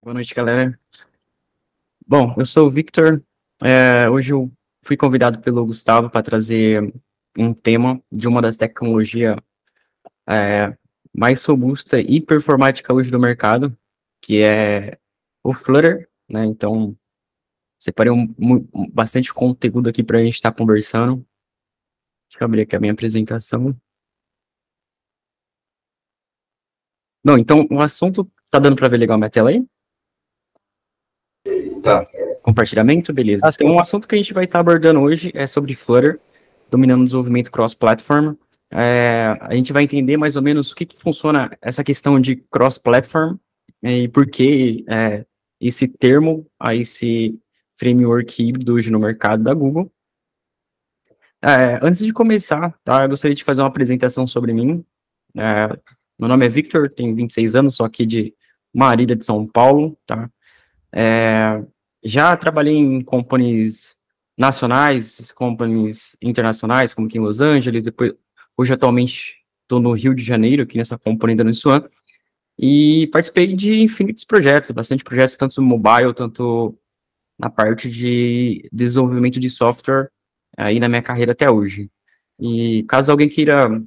Boa noite, galera. Bom, eu sou o Victor. Hoje eu fui convidado pelo Gustavo para trazer um tema de uma das tecnologias é, mais robusta e performática hoje do mercado, que é o Flutter, né? Então, separei bastante conteúdo aqui para a gente estar conversando. Deixa eu abrir aqui a minha apresentação. Bom, então, o assunto... Tá dando para ver legal a minha tela aí? Tá. Compartilhamento, beleza. Então, o assunto que a gente vai estar abordando hoje é sobre Flutter, dominando o desenvolvimento cross-platform. A gente vai entender mais ou menos o que funciona essa questão de cross-platform e por que esse termo, esse framework híbrido hoje no mercado da Google. Antes de começar, tá, eu gostaria de fazer uma apresentação sobre mim. Meu nome é Victor, tenho 26 anos, sou aqui de Marília de São Paulo, tá? Já trabalhei em companies nacionais, companies internacionais, como aqui em Los Angeles, hoje atualmente estou no Rio de Janeiro, aqui nessa companhia da Nissan, e participei de infinitos projetos, bastante projetos, tanto no mobile, tanto na parte de desenvolvimento de software, aí na minha carreira até hoje. E caso alguém queira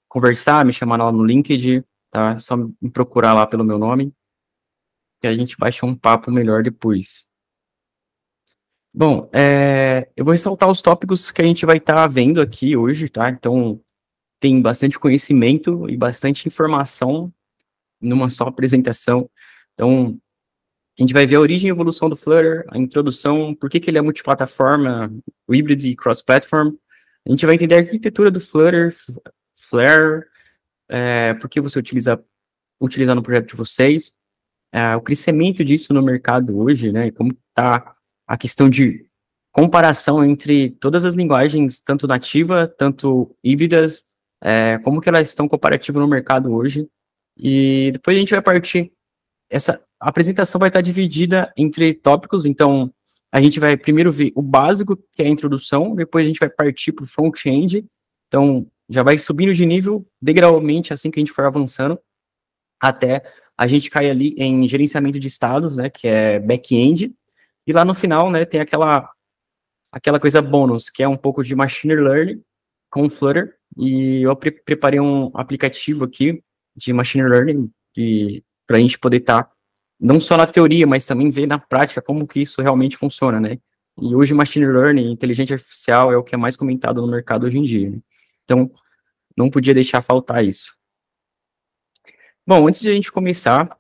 conversar, me chamar lá no LinkedIn, tá? É só me procurar lá pelo meu nome, que a gente baixa um papo melhor depois. Bom, eu vou ressaltar os tópicos que a gente vai estar vendo aqui hoje, tá? Então, tem bastante conhecimento e bastante informação numa só apresentação. Então, a gente vai ver a origem e evolução do Flutter, a introdução, por que ele é multiplataforma, o híbrido e cross-platform. A gente vai entender a arquitetura do Flutter, Flare, por que você utilizar no projeto de vocês, o crescimento disso no mercado hoje, né? Como está a questão de comparação entre todas as linguagens, tanto nativa, tanto híbridas, como que elas estão comparativas no mercado hoje. E depois a gente vai partir, essa apresentação vai estar dividida entre tópicos, então a gente vai primeiro ver o básico, que é a introdução, depois a gente vai partir para o front-end, então já vai subindo de nível degraumente assim que a gente for avançando, até a gente cair ali em gerenciamento de estados, né, que é back-end, e lá no final, né, tem aquela coisa bônus, que é um pouco de machine learning com Flutter, e eu preparei um aplicativo aqui de machine learning para a gente poder estar, não só na teoria, mas também ver na prática como que isso realmente funciona, né? E hoje machine learning, inteligência artificial é o que é mais comentado no mercado hoje em dia, né? Então, não podia deixar faltar isso. Bom, antes de a gente começar,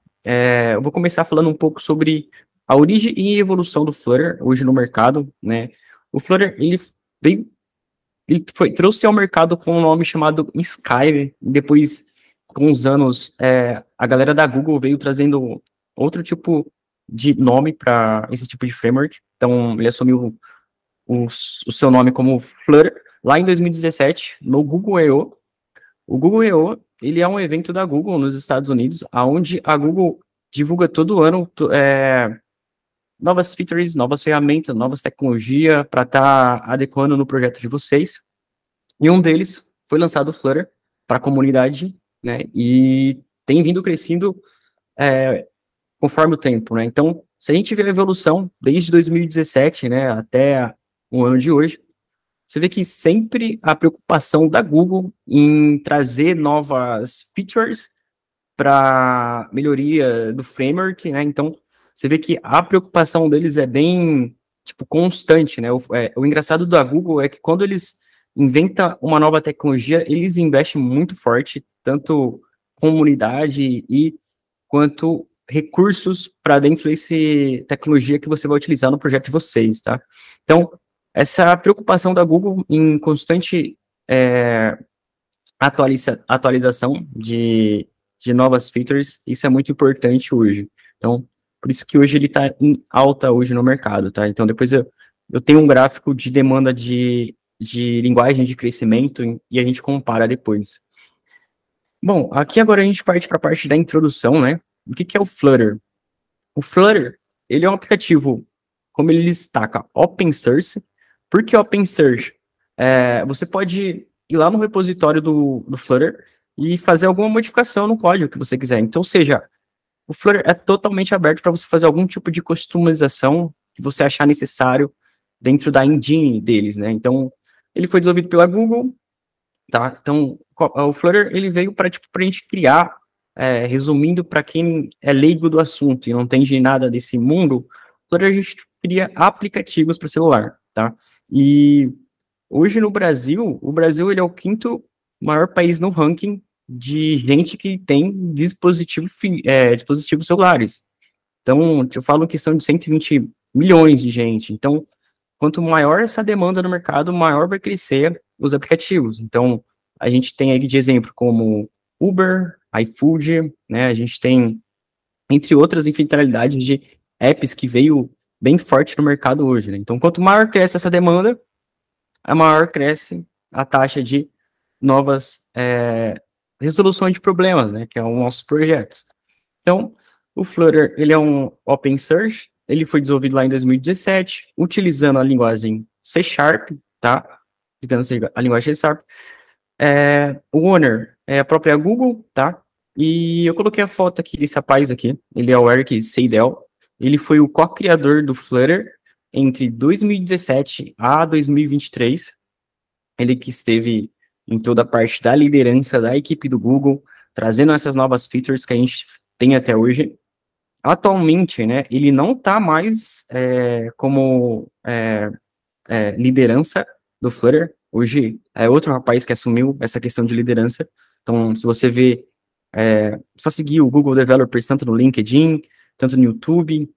eu vou começar falando um pouco sobre a origem e evolução do Flutter hoje no mercado, né? O Flutter, trouxe ao mercado com um nome chamado Sky, depois, com os anos, a galera da Google veio trazendo outro tipo de nome para esse tipo de framework, então ele assumiu o seu nome como Flutter, lá em 2017, no Google I/O. O Google I/O, ele é um evento da Google nos Estados Unidos, onde a Google divulga todo ano novas features, novas ferramentas, novas tecnologias para estar adequando no projeto de vocês. E um deles foi lançado o Flutter para a comunidade, né? E tem vindo crescendo conforme o tempo, né? Então, se a gente vê a evolução desde 2017, né, até o ano de hoje, você vê que sempre a preocupação da Google em trazer novas features para melhoria do framework, né? Então, você vê que a preocupação deles é bem, tipo, constante, né? O engraçado da Google é que quando eles inventam uma nova tecnologia, eles investem muito forte, tanto comunidade e quanto recursos para dentro desse tecnologia que você vai utilizar no projeto de vocês, tá? Então, essa preocupação da Google em constante atualização de novas features, isso é muito importante hoje. Então, por isso que hoje ele está em alta hoje no mercado, tá? Então, depois eu tenho um gráfico de demanda de linguagem de crescimento e a gente compara depois. Bom, aqui agora a gente parte para a parte da introdução, né? O que é o Flutter? O Flutter, ele é um aplicativo, como ele destaca, open source. Por que open source? Você pode ir lá no repositório do Flutter e fazer alguma modificação no código que você quiser. Então, seja, o Flutter é totalmente aberto para você fazer algum tipo de customização que você achar necessário dentro da engine deles, né? Então, ele foi desenvolvido pela Google, tá? Então, o Flutter, ele veio para tipo, a gente criar, resumindo para quem é leigo do assunto e não entende nada desse mundo, Flutter a gente cria aplicativos para celular, tá? E hoje no Brasil, o Brasil ele é o quinto maior país no ranking de gente que tem dispositivos celulares. Então, eu falo que são de 120 milhões de gente. Então, quanto maior essa demanda no mercado, maior vai crescer os aplicativos. Então, a gente tem aí de exemplo como Uber, iFood, né? A gente tem, entre outras infinidades de apps que veio bem forte no mercado hoje, né? Então, quanto maior cresce essa demanda, a maior cresce a taxa de novas resoluções de problemas, né? Que é o nosso projetos. Então, o Flutter, ele é um open source, ele foi desenvolvido lá em 2017, utilizando a linguagem C Sharp, tá? Utilizando a linguagem C Sharp. O owner é a própria Google, tá? E eu coloquei a foto aqui desse rapaz aqui, ele é o Eric Seidel, ele foi o co-criador do Flutter entre 2017 a 2023, ele que esteve em toda a parte da liderança da equipe do Google, trazendo essas novas features que a gente tem até hoje. Atualmente, né, ele não está mais como liderança do Flutter. Hoje é outro rapaz que assumiu essa questão de liderança. Então, se você vê, só seguir o Google Developers tanto no LinkedIn, tanto no YouTube,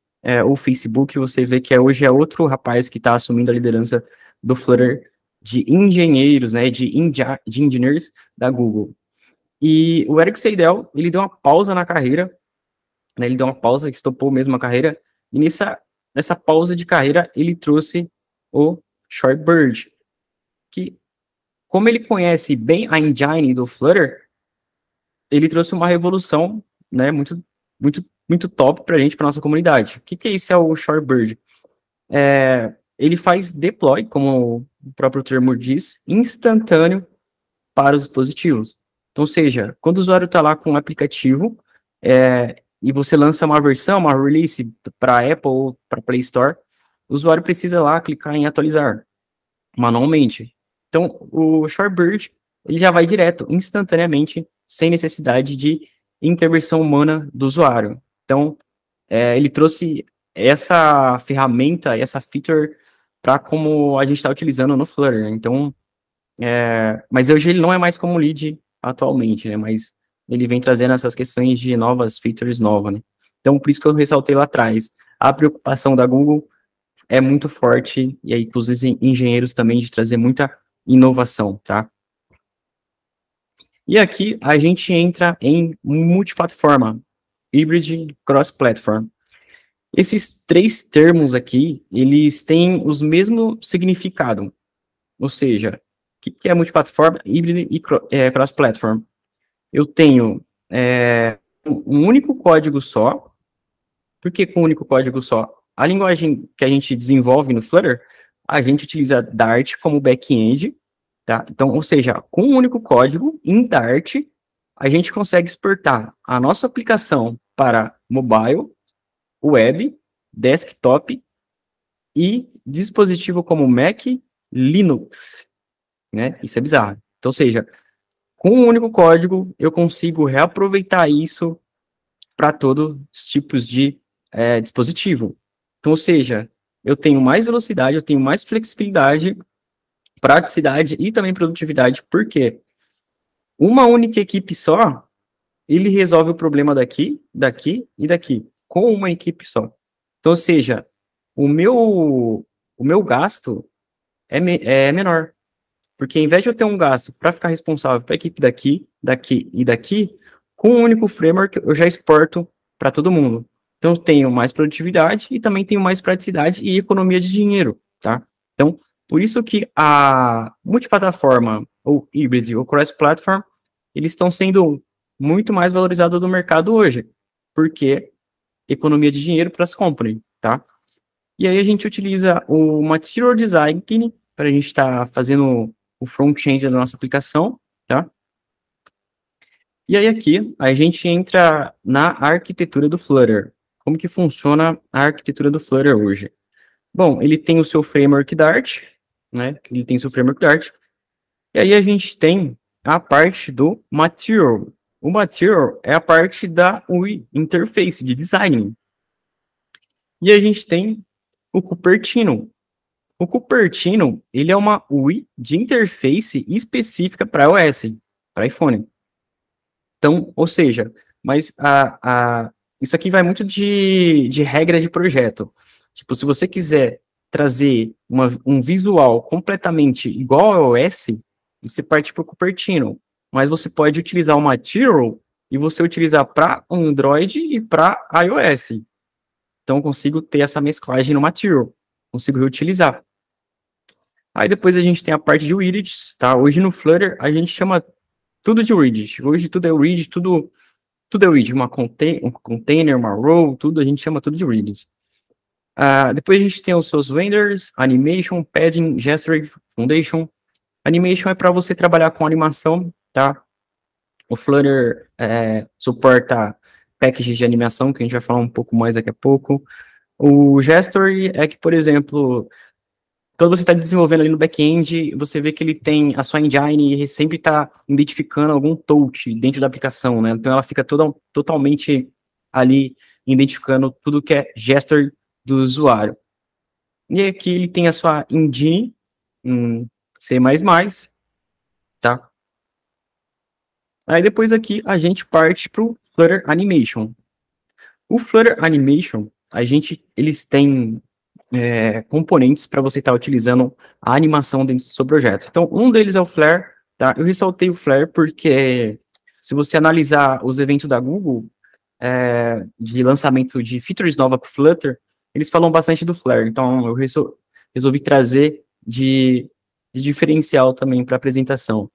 ou Facebook, você vê que hoje é outro rapaz que está assumindo a liderança do Flutter de engenheiros, né, de engineers da Google. E o Eric Seidel, ele deu uma pausa na carreira, né, ele deu uma pausa, estopou mesmo a carreira, e nessa pausa de carreira, ele trouxe o Shorebird, que, como ele conhece bem a engine do Flutter, ele trouxe uma revolução, né, muito, muito, muito top pra gente, pra nossa comunidade. O que é isso, é o Shorebird? Ele faz deploy, como o próprio termo diz, instantâneo para os dispositivos. Então, ou seja, quando o usuário está lá com um aplicativo, e você lança uma versão, uma release para Apple ou para Play Store, o usuário precisa lá clicar em atualizar manualmente. Então, o Shorebird, ele já vai direto, instantaneamente, sem necessidade de intervenção humana do usuário. Então, ele trouxe essa ferramenta, essa feature, para como a gente está utilizando no Flutter. Então, mas hoje ele não é mais como lead atualmente, né? Mas ele vem trazendo essas questões de novas features novas, né? Então, por isso que eu ressaltei lá atrás. A preocupação da Google é muito forte, e aí com os engenheiros também, de trazer muita inovação, tá? E aqui a gente entra em multiplataforma, hybrid cross-platform. Esses três termos aqui, eles têm os mesmo significado, ou seja, o que é multiplataforma, híbrido e cross-platform? Eu tenho um único código só. Por que com um único código só? A linguagem que a gente desenvolve no Flutter, a gente utiliza Dart como back-end, tá? Então, ou seja, com um único código, em Dart, a gente consegue exportar a nossa aplicação para mobile, web, desktop e dispositivo como Mac, Linux, né? Isso é bizarro. Então, ou seja, com um único código, eu consigo reaproveitar isso para todos os tipos de dispositivo. Então, ou seja, eu tenho mais velocidade, eu tenho mais flexibilidade, praticidade e também produtividade, porque uma única equipe só, ele resolve o problema daqui, daqui e daqui, com uma equipe só. Então, ou seja, o meu gasto é menor. Porque ao invés de eu ter um gasto para ficar responsável para a equipe daqui, daqui e daqui, com um único framework eu já exporto para todo mundo. Então eu tenho mais produtividade e também tenho mais praticidade e economia de dinheiro, tá? Então, por isso que a multiplataforma, ou híbrido, ou cross-platform, eles estão sendo muito mais valorizados no mercado hoje, porque economia de dinheiro para as compras, tá? E aí a gente utiliza o Material Design para a gente estar fazendo o front-end da nossa aplicação, tá? E aí aqui a gente entra na arquitetura do Flutter. Como que funciona a arquitetura do Flutter hoje? Bom, ele tem o seu framework Dart, né? Ele tem seu framework Dart. E aí a gente tem a parte do Material. O Material é a parte da UI, interface, de design. E a gente tem o Cupertino. O Cupertino, ele é uma UI de interface específica para iOS, para iPhone. Então, ou seja, mas isso aqui vai muito de regra de projeto. Tipo, se você quiser trazer um visual completamente igual ao iOS, você parte para o Cupertino. Mas você pode utilizar o Material e você utilizar para Android e para iOS. Então, eu consigo ter essa mesclagem no Material. Consigo reutilizar. Aí depois a gente tem a parte de widgets, tá? Hoje no Flutter a gente chama tudo de widget. Hoje tudo é widget, tudo é widget. Um container, uma row, tudo, a gente chama tudo de widgets. Depois a gente tem os seus renders, animation, padding, gesture, foundation. Animation é para você trabalhar com animação, tá? O Flutter suporta packages de animação, que a gente vai falar um pouco mais daqui a pouco. O gesture é que, por exemplo, quando você está desenvolvendo ali no back-end, você vê que ele tem a sua engine e sempre está identificando algum touch dentro da aplicação, né? Então ela fica totalmente ali identificando tudo que é gesture do usuário. E aqui ele tem a sua engine em C++, tá? Aí depois aqui a gente parte para o Flutter Animation. O Flutter Animation, eles têm componentes para você estar utilizando a animação dentro do seu projeto. Então, um deles é o Flare, tá? Eu ressaltei o Flare porque se você analisar os eventos da Google de lançamento de features novas para o Flutter, eles falam bastante do Flare. Então, eu resolvi trazer de diferencial também para a apresentação.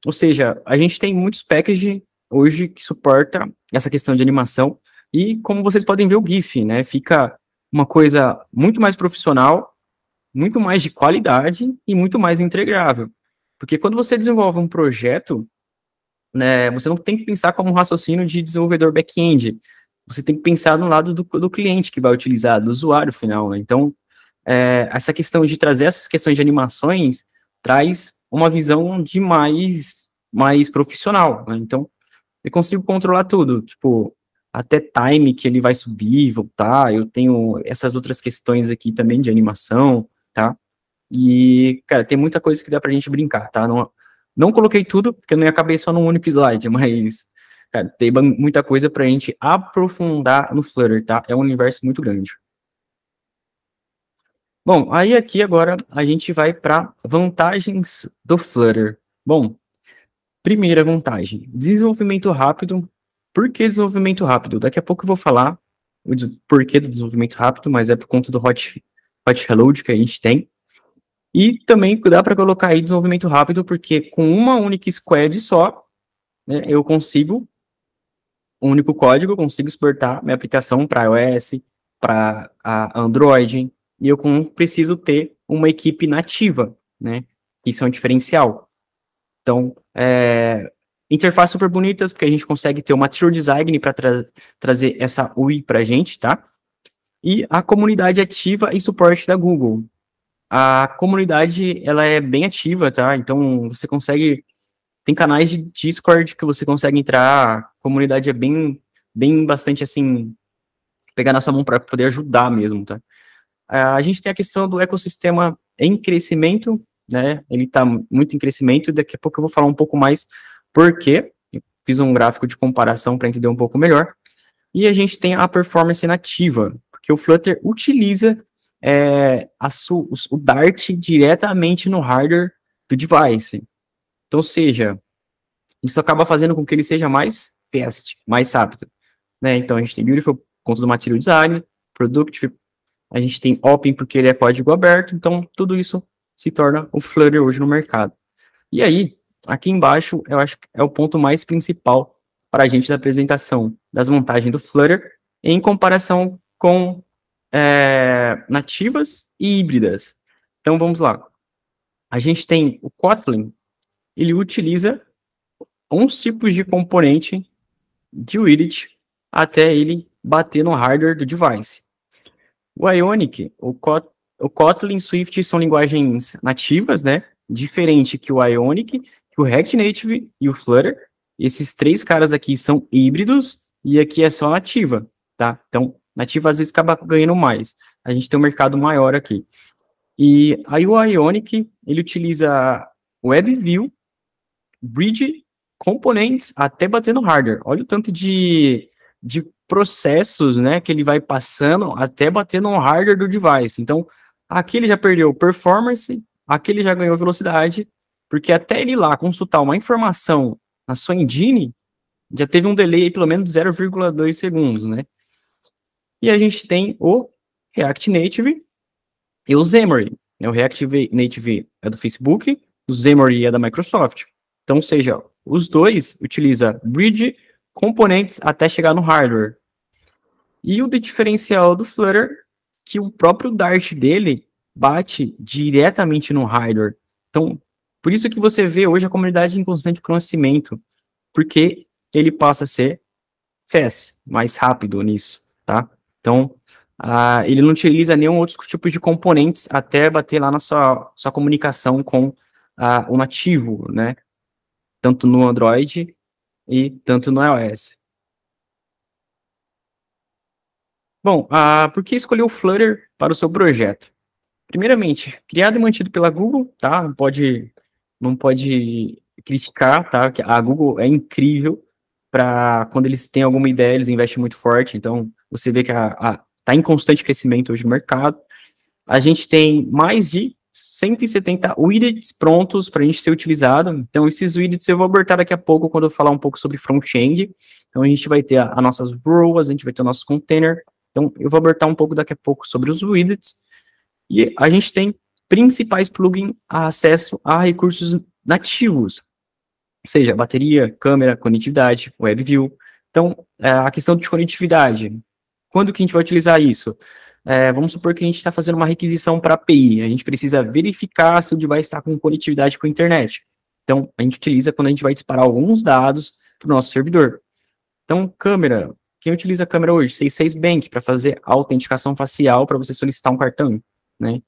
Ou seja, a gente tem muitos packages hoje que suporta essa questão de animação e como vocês podem ver o GIF, né, fica uma coisa muito mais profissional, muito mais de qualidade e muito mais entregável. Porque quando você desenvolve um projeto, né, você não tem que pensar como um raciocínio de desenvolvedor back-end, você tem que pensar no lado do cliente que vai utilizar, do usuário final, né? Então, essa questão de trazer essas questões de animações traz uma visão de mais profissional, né? Então, eu consigo controlar tudo, tipo, até time que ele vai subir e voltar, eu tenho essas outras questões aqui também de animação, tá? E, cara, tem muita coisa que dá pra gente brincar, tá? Não coloquei tudo, porque eu não acabei só num único slide, mas, cara, tem muita coisa pra gente aprofundar no Flutter, tá? É um universo muito grande. Bom, aí aqui agora a gente vai para vantagens do Flutter. Bom, primeira vantagem, desenvolvimento rápido. Por que desenvolvimento rápido? Daqui a pouco eu vou falar o porquê do desenvolvimento rápido, mas é por conta do hot reload que a gente tem. E também dá para colocar aí desenvolvimento rápido, porque com uma única squad só, né, eu consigo, um único código, eu consigo exportar minha aplicação para iOS, para Android, e eu preciso ter uma equipe nativa, né? Isso é um diferencial. Então, interfaces super bonitas, porque a gente consegue ter o material design para trazer essa UI para a gente, tá? E a comunidade ativa e suporte da Google. A comunidade, ela é bem ativa, tá? Então, você consegue... Tem canais de Discord que você consegue entrar, a comunidade é bem bastante, assim, pegar na sua mão para poder ajudar mesmo, tá? A gente tem a questão do ecossistema em crescimento, né? Ele está muito em crescimento, e daqui a pouco eu vou falar um pouco mais por quê. Fiz um gráfico de comparação para entender um pouco melhor. E a gente tem a performance nativa, porque o Flutter utiliza o Dart diretamente no hardware do device. Então, ou seja, isso acaba fazendo com que ele seja mais fast, mais rápido, né? Então, a gente tem Beautiful por conta do Material Design, Productive, a gente tem Open porque ele é código aberto, então tudo isso se torna o Flutter hoje no mercado. E aí, aqui embaixo, eu acho que é o ponto mais principal para a gente da apresentação das vantagens do Flutter em comparação com nativas e híbridas. Então, vamos lá. A gente tem o Kotlin, ele utiliza uns tipos de componente de widget até ele bater no hardware do device. O Ionic, o Kotlin e Swift são linguagens nativas, né? Diferente que o Ionic, que o React Native e o Flutter. Esses três caras aqui são híbridos e aqui é só nativa, tá? Então, nativa às vezes acaba ganhando mais. A gente tem um mercado maior aqui. E aí o Ionic, ele utiliza WebView, Bridge, componentes, até bater no hardware. Olha o tanto de processos, né, que ele vai passando até bater no hardware do device. Então, aqui ele já perdeu performance, aqui ele já ganhou velocidade, porque até ele ir lá consultar uma informação na sua engine, já teve um delay aí pelo menos de 0,2 segundos, né? E a gente tem o React Native e o Xamarin, né? O React Native é do Facebook, o Xamarin é da Microsoft. Então, ou seja, os dois utilizam bridge, componentes até chegar no hardware. E o diferencial do Flutter, que o próprio Dart dele bate diretamente no hardware. Então, por isso que você vê hoje a comunidade em constante crescimento, porque ele passa a ser fast, mais rápido nisso, tá? Então, ele não utiliza nenhum outro tipo de componentes até bater lá na sua comunicação com o nativo, né? Tanto no Android e tanto no iOS. Bom, por que escolher o Flutter para o seu projeto? Primeiramente, criado e mantido pela Google, tá? Não pode criticar, tá? Que a Google é incrível para quando eles têm alguma ideia, eles investem muito forte. Então, você vê que tá em constante crescimento hoje no mercado. A gente tem mais de 170 widgets prontos para a gente ser utilizado. Então, esses widgets eu vou abordar daqui a pouco quando eu falar um pouco sobre front-end. Então, a gente vai ter as nossas rows, a gente vai ter o nosso container. Então, eu vou abordar um pouco daqui a pouco sobre os widgets. E a gente tem principais plugins a acesso a recursos nativos, seja bateria, câmera, conectividade, WebView. Então, a questão de conectividade, quando que a gente vai utilizar isso? Vamos supor que a gente está fazendo uma requisição para API, a gente precisa verificar se o device está com conectividade com a internet. Então, a gente utiliza quando a gente vai disparar alguns dados para o nosso servidor. Então, câmera, quem utiliza a câmera hoje? 66 Bank, para fazer a autenticação facial para você solicitar um cartão, né?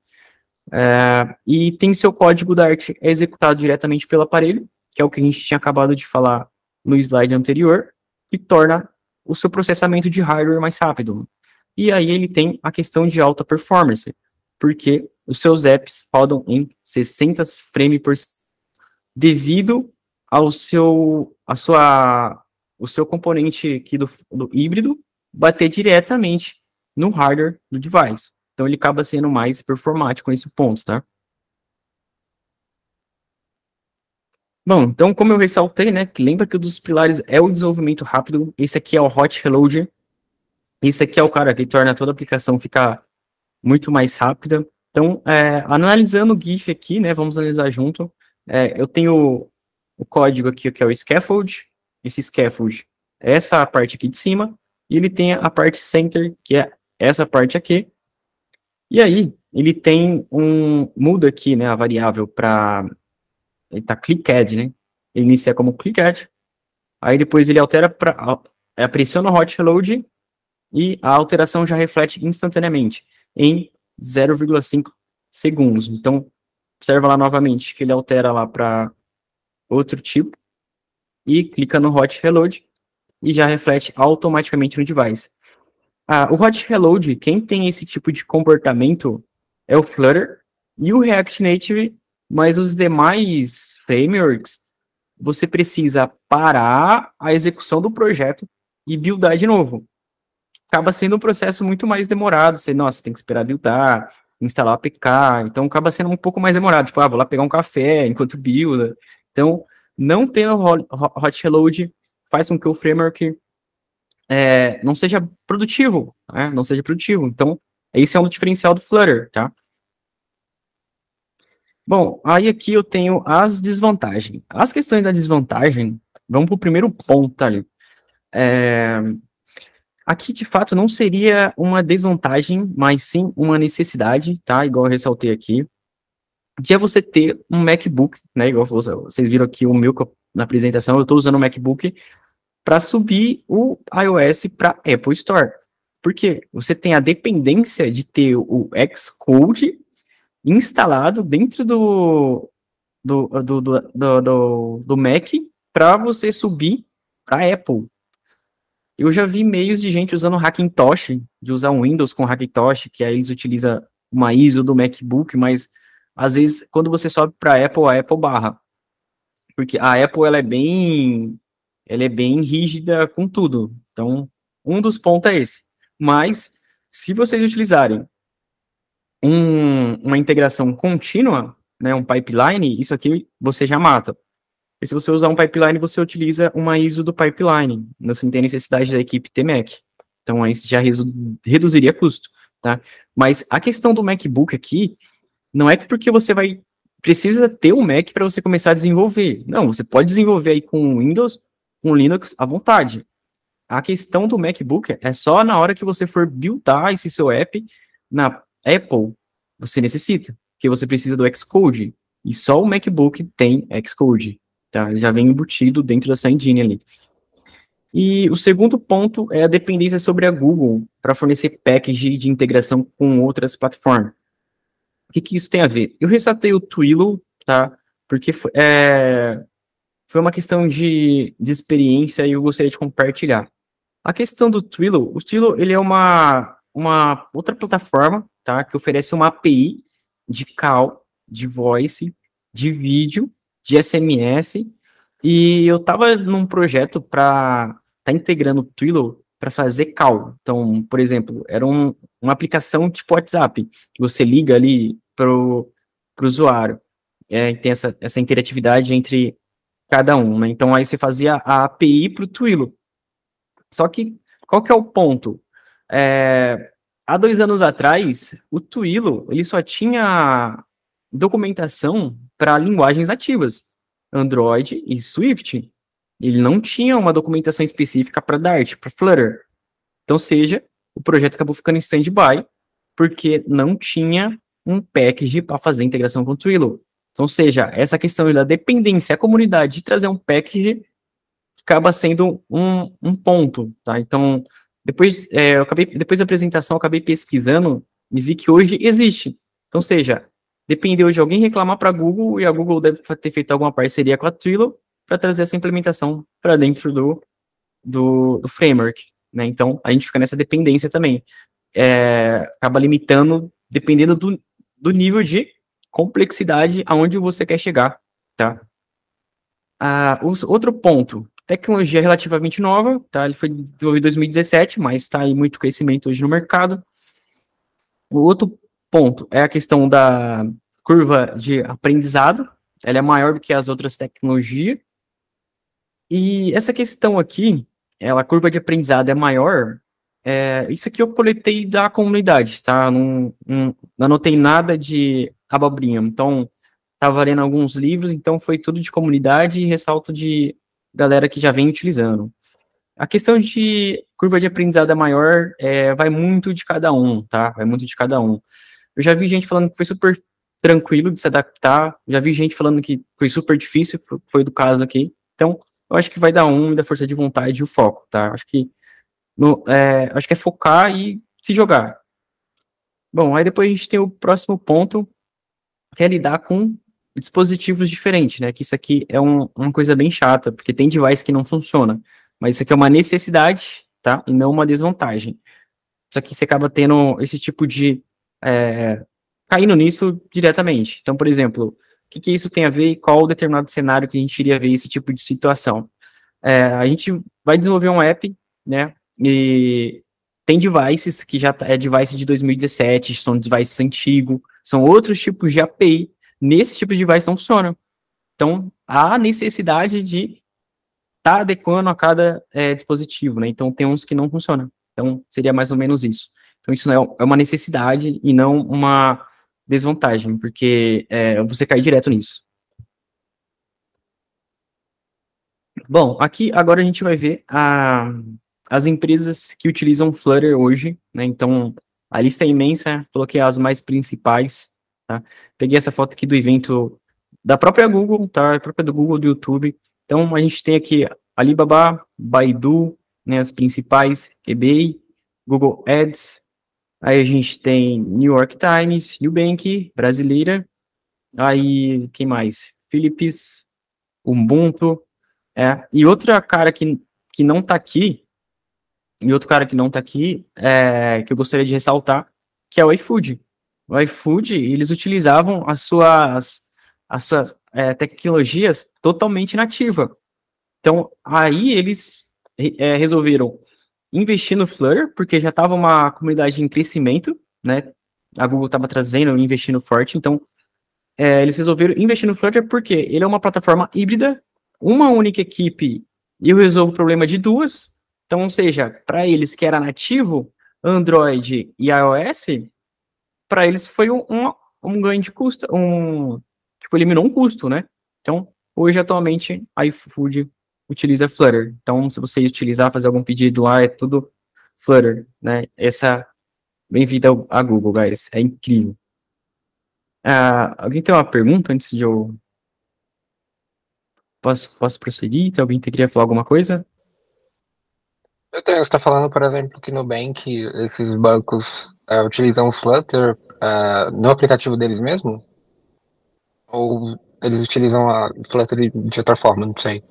E tem seu código Dart executado diretamente pelo aparelho, que é o que a gente tinha acabado de falar no slide anterior, e torna o seu processamento de hardware mais rápido. E aí ele tem a questão de alta performance, porque os seus apps rodam em 60 frames por segundo, devido o seu componente aqui do híbrido bater diretamente no hardware do device. Então ele acaba sendo mais performático nesse ponto, tá? Bom, então como eu ressaltei, né, que lembra que um dos pilares é o desenvolvimento rápido, esse aqui é o Hot Reload, esse aqui é o cara que torna toda a aplicação ficar muito mais rápida. Então, analisando o GIF aqui, né, vamos analisar junto, eu tenho o código aqui, que é o scaffold, esse scaffold é essa parte aqui de cima, e ele tem a parte center, que é essa parte aqui, e aí ele tem muda aqui, né, a variável para, ele tá clickAdd, né, ele inicia como clickAdd, aí depois ele altera para, pressiona o hot reload, e a alteração já reflete instantaneamente, em 0,5 segundos. Então, observa lá novamente que ele altera lá para outro tipo, e clica no hot reload, e já reflete automaticamente no device. O hot reload, quem tem esse tipo de comportamento é o Flutter e o React Native, mas os demais frameworks, você precisa parar a execução do projeto e buildar de novo. Acaba sendo um processo muito mais demorado. Você, nossa, tem que esperar buildar, instalar o APK, então acaba sendo um pouco mais demorado. Tipo, vou lá pegar um café enquanto builda. Então, não tendo hot reload faz com que o framework não seja produtivo, né? Não seja produtivo. Então, esse é um diferencial do Flutter, tá? Bom, aí aqui eu tenho as desvantagens. As questões da desvantagem, vamos para o primeiro ponto, tá ali. Aqui, de fato, não seria uma desvantagem, mas sim uma necessidade, tá? Igual eu ressaltei aqui. que é você ter um MacBook, né? Igual vocês viram aqui o meu na apresentação, eu estou usando o MacBook para subir o iOS para Apple Store. Porque você tem a dependência de ter o Xcode instalado dentro do Mac para você subir para Apple. Eu já vi e-mails de gente usando Hackintosh, de usar um Windows com Hackintosh, que aí eles utilizam uma ISO do MacBook, mas às vezes quando você sobe para a Apple barra. Porque a Apple ela é bem rígida com tudo. Então, um dos pontos é esse. Mas se vocês utilizarem uma integração contínua, né, um pipeline, isso aqui você já mata. E se você usar um pipeline, você utiliza uma ISO do pipeline. Você não tem necessidade da equipe ter Mac. Então, aí já reduziria custo, tá? Mas a questão do MacBook aqui, não é que porque você precisa ter um Mac para você começar a desenvolver. Não, você pode desenvolver aí com Windows, com Linux, à vontade. A questão do MacBook é só na hora que você for buildar esse seu app na Apple, você necessita, porque você precisa do Xcode, e só o MacBook tem Xcode, tá? Ele já vem embutido dentro da sua engine ali. E o segundo ponto é a dependência sobre a Google para fornecer package de integração com outras plataformas. O que isso tem a ver? Eu ressaltei o Twilio, tá? Porque foi uma questão de experiência e eu gostaria de compartilhar. A questão do Twilio, o Twilio, ele é uma outra plataforma, tá? Que oferece uma API de call, de voice, de vídeo, de SMS, e eu estava num projeto para estar integrando o Twilio para fazer call. Então, por exemplo, era uma aplicação tipo WhatsApp, que você liga ali pro usuário, e tem essa interatividade entre cada um, né? Então, aí você fazia a API para o Twilio. Só que, qual que é o ponto? Há 2 anos atrás, o Twilio, ele só tinha documentação para linguagens ativas, Android e Swift. Ele não tinha uma documentação específica para Dart, para Flutter. Então, seja, o projeto acabou ficando em stand-by, porque não tinha um package para fazer a integração com o Twilio. Então, seja, essa questão da dependência, a comunidade de trazer um package acaba sendo um ponto, tá? Então, depois da apresentação, eu acabei pesquisando e vi que hoje existe. Então, seja, dependeu de alguém reclamar para a Google e a Google deve ter feito alguma parceria com a Twilio para trazer essa implementação para dentro do framework, né? Então, a gente fica nessa dependência também. Acaba limitando, dependendo do nível de complexidade aonde você quer chegar, tá? Outro ponto, tecnologia relativamente nova, tá? Ele foi desenvolvido em 2017, mas está aí muito crescimento hoje no mercado. O outro ponto é a questão da curva de aprendizado, ela é maior do que as outras tecnologias. E essa questão aqui, a curva de aprendizado é maior, isso aqui eu coletei da comunidade, tá? Não anotei nada de abobrinha. Então, estava lendo alguns livros, então foi tudo de comunidade e ressalto de galera que já vem utilizando. A questão de curva de aprendizado maior vai muito de cada um, tá? Vai muito de cada um. Eu já vi gente falando que foi super tranquilo de se adaptar, já vi gente falando que foi super difícil, foi do caso aqui. Então, eu acho que vai dar da força de vontade e o foco, tá? Acho que é focar e se jogar. Bom, aí depois a gente tem o próximo ponto, que é lidar com dispositivos diferentes, né? Que isso aqui é uma coisa bem chata, porque tem device que não funciona. Mas isso aqui é uma necessidade, tá? E não uma desvantagem. Só que você acaba tendo esse tipo de... caindo nisso diretamente. Então, por exemplo, o que isso tem a ver e qual determinado cenário que a gente iria ver esse tipo de situação? A gente vai desenvolver um app, né? E tem devices que já é device de 2017, são devices antigos, são outros tipos de API. Nesse tipo de device não funciona. Então, há necessidade de estar adequando a cada dispositivo, né? Então, tem uns que não funcionam. Então, seria mais ou menos isso. Então, isso é uma necessidade e não uma desvantagem, porque você cai direto nisso. Bom, aqui agora a gente vai ver as empresas que utilizam Flutter hoje, né? Então, a lista é imensa, coloquei as mais principais, tá? Peguei essa foto aqui do evento da própria Google, tá? A própria do Google, do YouTube. Então, a gente tem aqui Alibaba, Baidu, né, as principais, eBay, Google Ads. Aí a gente tem New York Times, Nubank, brasileira. Aí, quem mais? Philips, Ubuntu. E outra cara que não tá aqui, que eu gostaria de ressaltar, que é o iFood. O iFood, eles utilizavam as suas tecnologias totalmente nativa. Então, aí eles resolveram investir no Flutter, porque já estava uma comunidade em crescimento, né? A Google estava trazendo, investindo forte, então eles resolveram investir no Flutter porque ele é uma plataforma híbrida, uma única equipe, e eu resolvo o problema de duas. Então, ou seja, para eles que era nativo, Android e iOS, para eles foi um ganho de custo, tipo, eliminou um custo, né? Então, hoje, atualmente, a iFood utiliza Flutter. Então, se você utilizar, fazer algum pedido lá, é tudo Flutter, né? Bem-vindo a Google, guys. É incrível. Alguém tem uma pergunta antes de eu... Posso prosseguir? Alguém queria falar alguma coisa? Eu tenho, você está falando, por exemplo, que no Nubank esses bancos utilizam o Flutter no aplicativo deles mesmo? Ou eles utilizam a Flutter de outra forma? Não sei.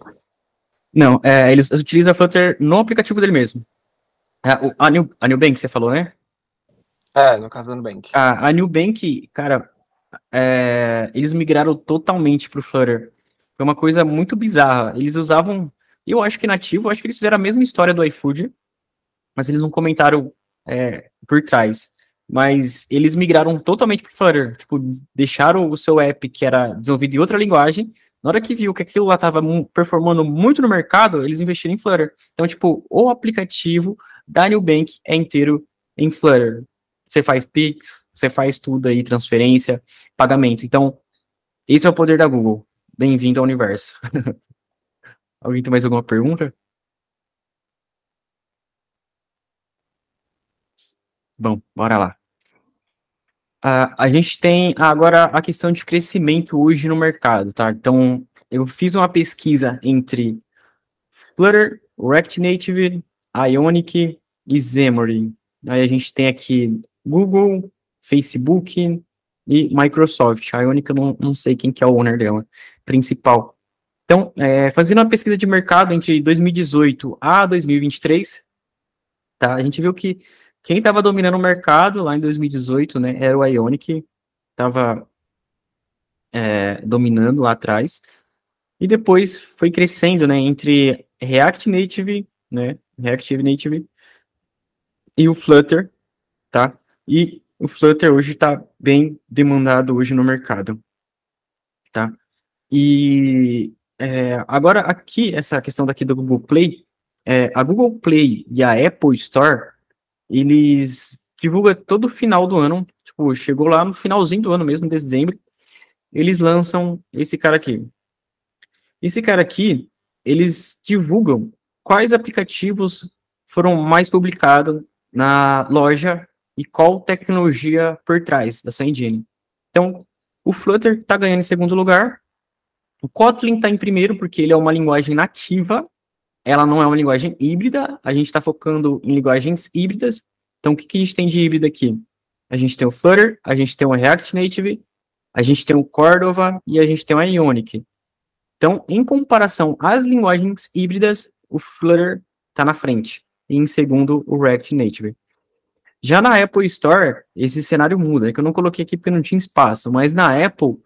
Não, eles utilizam Flutter no aplicativo dele mesmo. A Nubank, você falou, né? No caso do Nubank. A Nubank, cara, eles migraram totalmente pro Flutter. Foi uma coisa muito bizarra. Eles usavam, eu acho que nativo, acho que eles fizeram a mesma história do iFood, mas eles não comentaram por trás. Mas eles migraram totalmente pro Flutter. Tipo, deixaram o seu app, que era desenvolvido em outra linguagem. Na hora que viu que aquilo lá estava performando muito no mercado, eles investiram em Flutter. Então, tipo, o aplicativo da Nubank é inteiro em Flutter. Você faz Pix, você faz tudo aí, transferência, pagamento. Então, esse é o poder da Google. Bem-vindo ao universo. Alguém tem mais alguma pergunta? Bom, bora lá. A gente tem agora a questão de crescimento hoje no mercado, tá? Então, eu fiz uma pesquisa entre Flutter, React Native, Ionic e Xamarin. Aí a gente tem aqui Google, Facebook e Microsoft. A Ionic eu não sei quem que é o owner dela, principal. Então, fazendo uma pesquisa de mercado entre 2018 a 2023, tá? A gente viu que quem estava dominando o mercado lá em 2018, né, era o Ionic, estava dominando lá atrás, e depois foi crescendo, né, entre React Native, né, React Native e o Flutter, tá? E o Flutter hoje está bem demandado hoje no mercado, tá? E agora aqui, essa questão daqui do Google Play, a Google Play e a Apple Store, eles divulgam todo final do ano, tipo, chegou lá no finalzinho do ano mesmo, em dezembro, eles lançam esse cara aqui. Esse cara aqui, eles divulgam quais aplicativos foram mais publicados na loja e qual tecnologia por trás dessa engine. Então, o Flutter está ganhando em segundo lugar, o Kotlin está em primeiro porque ele é uma linguagem nativa, ela não é uma linguagem híbrida, a gente está focando em linguagens híbridas. Então, o que a gente tem de híbrido aqui? A gente tem o Flutter, a gente tem o React Native, a gente tem o Cordova e a gente tem o Ionic. Então, em comparação às linguagens híbridas, o Flutter está na frente. E em segundo, o React Native. Já na Apple Store, esse cenário muda. É que eu não coloquei aqui porque não tinha espaço, mas na Apple,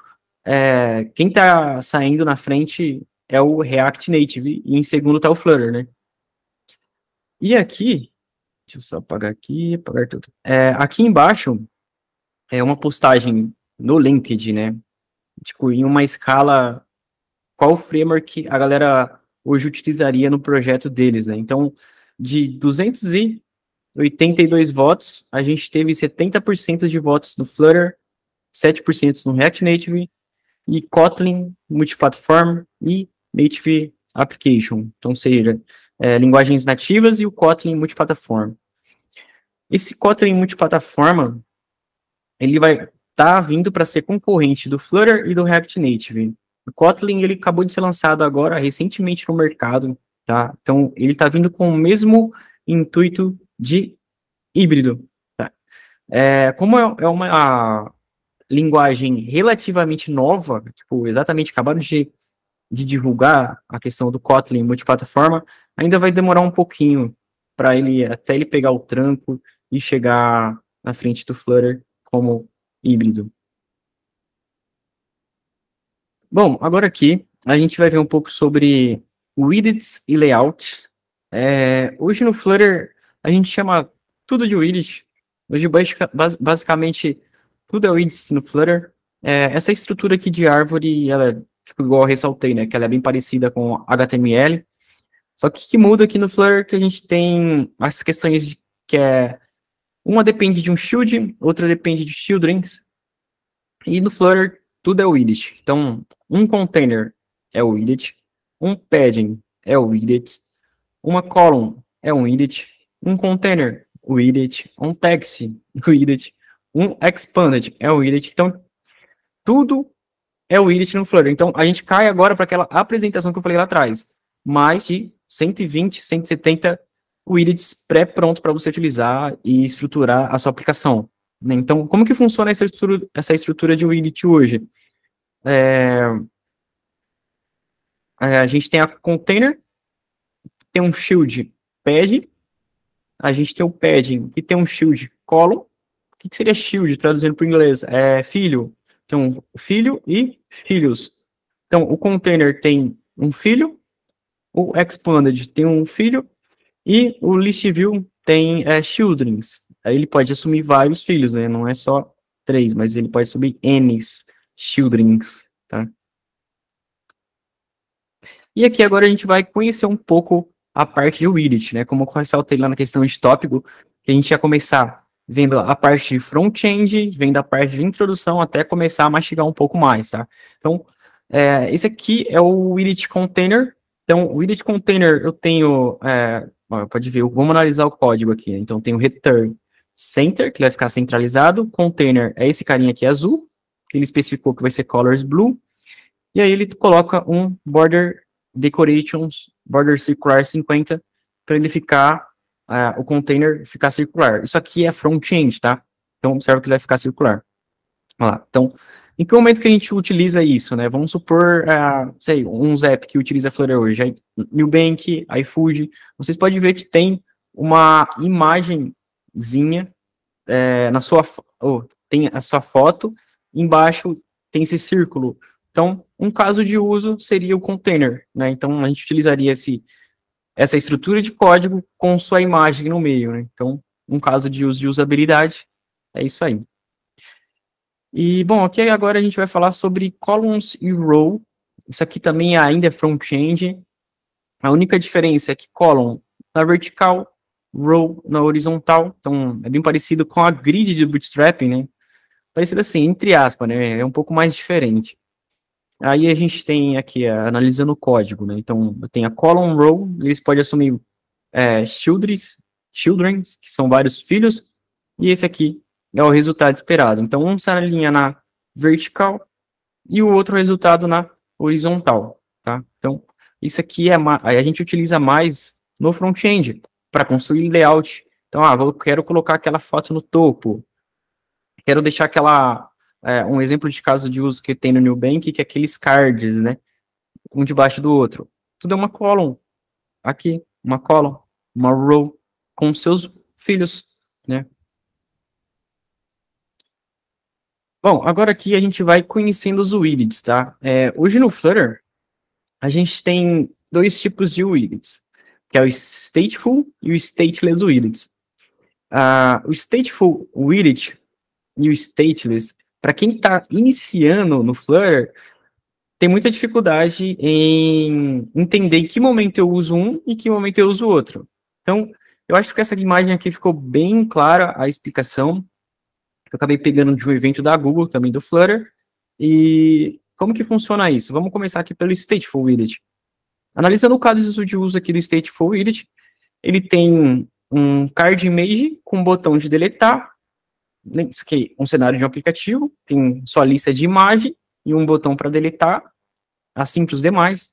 quem está saindo na frente é o React Native, e em segundo está o Flutter, né? E aqui, deixa eu só apagar aqui, apagar tudo. Aqui embaixo é uma postagem no LinkedIn, né? Tipo, em uma escala, qual framework a galera hoje utilizaria no projeto deles, né? Então, de 282 votos, a gente teve 70% de votos no Flutter, 7% no React Native e Kotlin Multiplatform e Native Application. Então, seja, linguagens nativas e o Kotlin Multiplataforma. Esse Kotlin Multiplataforma, ele vai tá vindo para ser concorrente do Flutter e do React Native. O Kotlin, ele acabou de ser lançado agora, recentemente no mercado, tá? Então, ele está vindo com o mesmo intuito de híbrido, tá? Como é uma linguagem relativamente nova, tipo, exatamente acabaram de divulgar a questão do Kotlin multiplataforma, ainda vai demorar um pouquinho para até ele pegar o tranco e chegar na frente do Flutter como híbrido. Bom, agora aqui a gente vai ver um pouco sobre widgets e layouts. Hoje no Flutter a gente chama tudo de widget. Hoje basicamente tudo é widget no Flutter. Essa estrutura aqui de árvore, ela é, tipo, igual eu ressaltei, né, que ela é bem parecida com HTML. Só que o que muda aqui no Flutter é que a gente tem as questões que uma depende de um shield, outra depende de childrens. E no Flutter tudo é widget. Então, um container é o widget, um padding é o widget, uma column é um widget, um container, widget, um text, widget, um expanded é o widget. Então, tudo é o widget no Flutter. Então, a gente cai agora para aquela apresentação que eu falei lá atrás. Mais de 120, 170 widgets pré-pronto para você utilizar e estruturar a sua aplicação. Né? Então, como que funciona essa estrutura de widget hoje? A gente tem a container, tem um shield pad, a gente tem o padding, que tem um shield column. O que seria shield, traduzindo para o inglês? Filho. Então, filho e filhos. Então, o container tem um filho, o expanded tem um filho, e o list view tem childrens. Aí ele pode assumir vários filhos, né? Não é só 3, mas ele pode assumir N childrens, tá? E aqui agora a gente vai conhecer um pouco a parte de widget, né? Como eu ressaltei lá na questão de tópico, que a gente ia começar vendo a parte de front-end, vendo a parte de introdução, até começar a mastigar um pouco mais, tá? Então, esse aqui é o widget container. Então, o widget container eu tenho, pode ver, vamos analisar o código aqui. Né? Então, tem o return center, que vai ficar centralizado. Container é esse carinha aqui azul, que ele especificou que vai ser colors blue. E aí ele coloca um border decorations, border circular 50, para ele ficar, o container ficar circular. Isso aqui é front-end, tá? Então, observa que ele vai ficar circular. Olha lá. Então, em que momento que a gente utiliza isso, né? Vamos supor, sei, um Zap que utiliza Flutter hoje, aí, Nubank, iFood, vocês podem ver que tem uma imagenzinha na sua, tem a sua foto, embaixo tem esse círculo. Então, um caso de uso seria o container, né? Então, a gente utilizaria essa estrutura de código com sua imagem no meio, né? Então, um caso de uso de usabilidade é isso aí. E, bom, aqui agora a gente vai falar sobre columns e row. Isso aqui também ainda é front-end. A única diferença é que column na vertical, row na horizontal. Então, é bem parecido com a grid de Bootstrap, né? Parecido assim, entre aspas, né? É um pouco mais diferente. Aí a gente tem aqui, analisando o código, né? Então, eu tenho a column, row, eles podem assumir children, que são vários filhos, e esse aqui é o resultado esperado. Então, um se alinha na vertical e o outro resultado na horizontal, tá? Então, isso aqui a gente utiliza mais no front-end para construir layout. Então, quero colocar aquela foto no topo, quero deixar um exemplo de caso de uso que tem no Nubank, que é aqueles cards, né? Um debaixo do outro. Tudo é uma column. Aqui, uma column, uma row, com seus filhos, né? Bom, agora aqui a gente vai conhecendo os widgets, tá? Hoje no Flutter, a gente tem dois tipos de widgets, que é o stateful e o stateless widgets. O stateful widget e o stateless, para quem está iniciando no Flutter, tem muita dificuldade em entender em que momento eu uso um e em que momento eu uso o outro. Então, eu acho que essa imagem aqui ficou bem clara a explicação. Eu acabei pegando de um evento da Google, também do Flutter. E como que funciona isso? Vamos começar aqui pelo Stateful Widget. Analisando o caso de uso aqui do Stateful Widget, ele tem um card image com botão de deletar isso aqui é um cenário de um aplicativo, tem só lista de imagem e um botão para deletar, assim para os demais.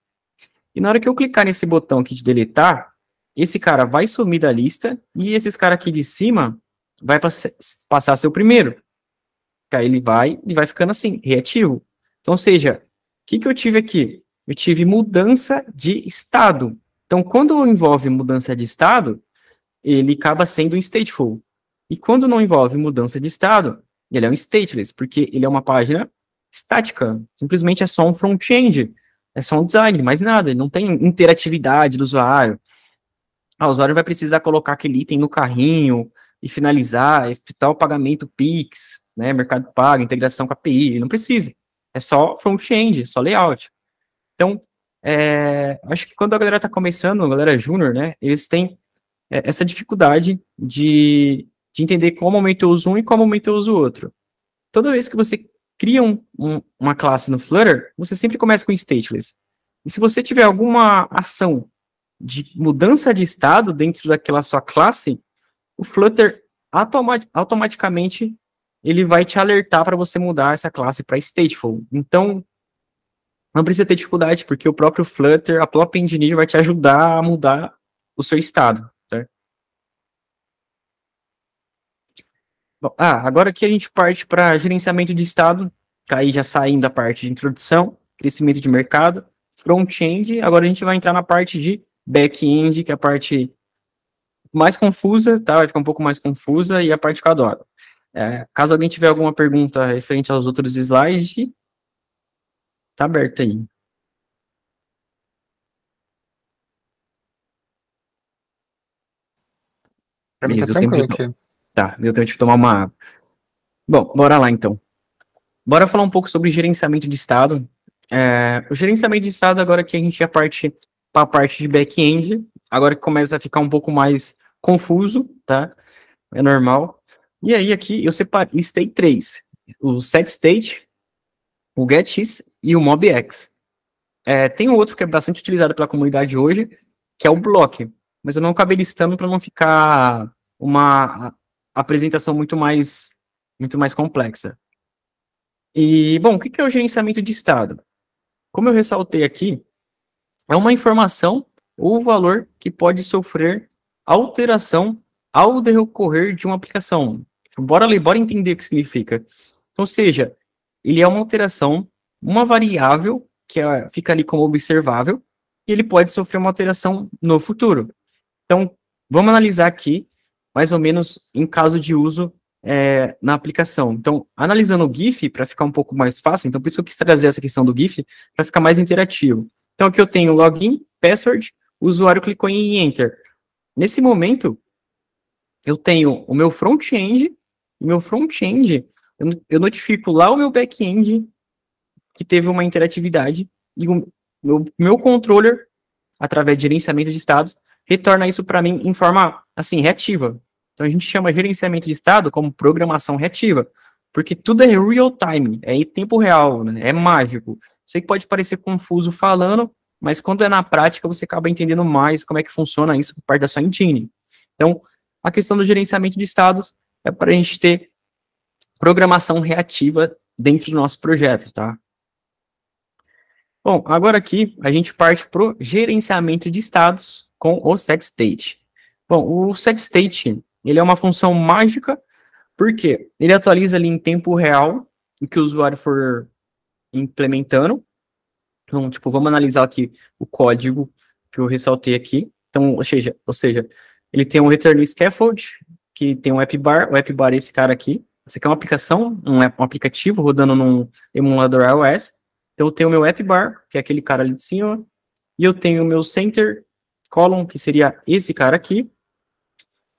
E na hora que eu clicar nesse botão aqui de deletar, esse cara vai sumir da lista e esses caras aqui de cima vai passar a ser o primeiro. Aí ele vai ficando assim, reativo. Então, ou seja, o que eu tive aqui? Eu tive mudança de estado. Então, quando envolve mudança de estado, ele acaba sendo um stateful. E quando não envolve mudança de estado, ele é um stateless, porque ele é uma página estática. Simplesmente é só um front-end. É só um design, mais nada. Ele não tem interatividade do usuário. O usuário vai precisar colocar aquele item no carrinho e finalizar, efetuar o pagamento Pix, né, Mercado Pago, integração com a API. Ele não precisa. É só front-end, só layout. Então, acho que quando a galera está começando, a galera júnior, né, eles têm essa dificuldade de entender qual momento eu uso um e qual momento eu uso o outro. Toda vez que você cria uma classe no Flutter, você sempre começa com stateless. E se você tiver alguma ação de mudança de estado dentro daquela sua classe, o Flutter automaticamente ele vai te alertar para você mudar essa classe para stateful. Então, não precisa ter dificuldade, porque o próprio Flutter, a própria engineer vai te ajudar a mudar o seu estado. Tá? Bom, agora aqui a gente parte para gerenciamento de estado, aí já saindo da parte de introdução, crescimento de mercado, front-end, agora a gente vai entrar na parte de back-end, que é a parte mais confusa, tá? Vai ficar um pouco mais confusa, e a parte que eu adoro. Caso alguém tiver alguma pergunta referente aos outros slides, tá aberto aí. Pra mim tá tranquilo aqui. Tá, deu tempo de tomar uma água. Bom, bora lá então. Bora falar um pouco sobre gerenciamento de estado. O gerenciamento de estado, agora que a gente já parte para a parte de back-end, agora que começa a ficar um pouco mais confuso, tá? É normal. E aí aqui eu listei 3. O setState, o getIs e o mobX. Tem um outro que é bastante utilizado pela comunidade hoje, que é o block. Mas eu não acabei listando para não ficar uma apresentação muito mais complexa. E, bom, o que é o gerenciamento de estado? Como eu ressaltei aqui, é uma informação ou valor que pode sofrer alteração ao decorrer de uma aplicação. Bora entender o que significa. Ou seja, ele é uma alteração, uma variável que fica ali como observável, e ele pode sofrer uma alteração no futuro. Então, vamos analisar aqui, mais ou menos, em caso de uso na aplicação. Então, analisando o GIF, para ficar um pouco mais fácil, então por isso que eu quis trazer essa questão do GIF, para ficar mais interativo. Então, aqui eu tenho login, password, o usuário clicou em Enter. Nesse momento, eu tenho o meu front-end, e meu front-end, eu notifico lá o meu back-end que teve uma interatividade, e o meu controller, através de gerenciamento de estados, retorna isso para mim em forma, assim, reativa. Então, a gente chama gerenciamento de estado como programação reativa, porque tudo é real time, é em tempo real, né? É mágico. Sei que pode parecer confuso falando, mas quando é na prática, você acaba entendendo mais como é que funciona isso por parte da sua engine. Então, a questão do gerenciamento de estados é para a gente ter programação reativa dentro do nosso projeto, tá? Bom, agora aqui a gente parte para o gerenciamento de estados com o setState. Bom, o setState, ele é uma função mágica, porque ele atualiza ali em tempo real o que o usuário for implementando. Então, tipo, vamos analisar aqui o código que eu ressaltei aqui. Então, ou seja, ele tem um return scaffold, que tem um appbar. O appbar é esse cara aqui. Isso aqui é uma aplicação, um aplicativo rodando num emulador iOS. Então, eu tenho o meu appbar, que é aquele cara ali de cima, e eu tenho o meu center column, que seria esse cara aqui,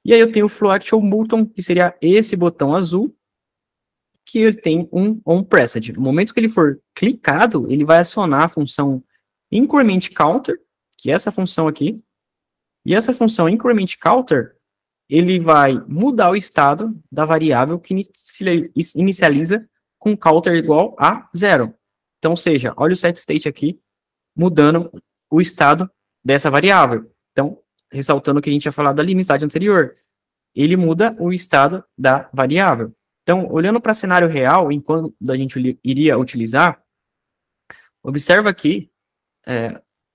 e aí eu tenho o flow action button, que seria esse botão azul, que ele tem um onPressed. No momento que ele for clicado, ele vai acionar a função increment counter, que é essa função aqui, e essa função increment counter, ele vai mudar o estado da variável que inicializa com counter igual a 0. Então, ou seja, olha o setState aqui, mudando o estado dessa variável. Então, ressaltando o que a gente tinha falado ali no slide anterior, ele muda o estado da variável. Então, olhando para cenário real, enquanto a gente iria utilizar, observa aqui,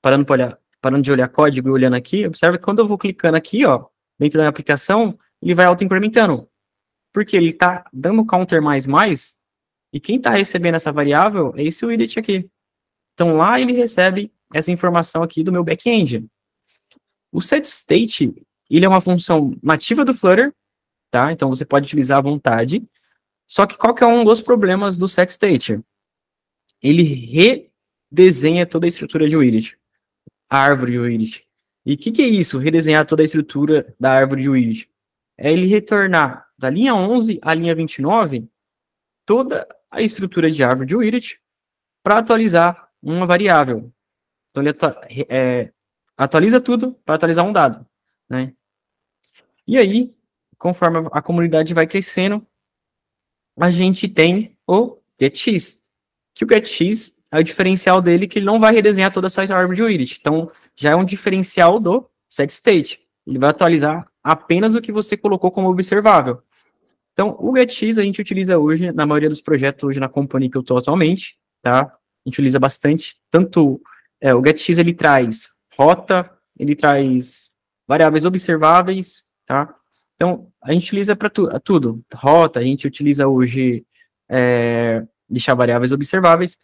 parando de olhar código e olhando aqui, observa que quando eu vou clicando aqui, ó, dentro da minha aplicação, ele vai auto-incrementando. Porque ele está dando counter mais, e quem está recebendo essa variável é esse widget aqui. Então, lá ele recebe essa informação aqui do meu back-end. O setState, ele é uma função nativa do Flutter, tá? Então, você pode utilizar à vontade. Só que qual que é um dos problemas do setState? Ele redesenha toda a estrutura de widget, a árvore de widget. E o que é isso, redesenhar toda a estrutura da árvore de widget? É ele retornar da linha 11 à linha 29 toda a estrutura de árvore de widget para atualizar uma variável. Então, ele atualiza tudo para atualizar um dado, né? E aí, conforme a comunidade vai crescendo, a gente tem o getX, que o getX é o diferencial dele, que ele não vai redesenhar toda a sua árvore de widget. Então, já é um diferencial do setState. Ele vai atualizar apenas o que você colocou como observável. Então, o getX a gente utiliza hoje, na maioria dos projetos hoje na companhia que eu estou atualmente, tá? A gente utiliza bastante, tanto o getX ele traz rota, ele traz variáveis observáveis, tá? Então, a gente utiliza para tudo. Rota, a gente utiliza hoje deixar variáveis observáveis.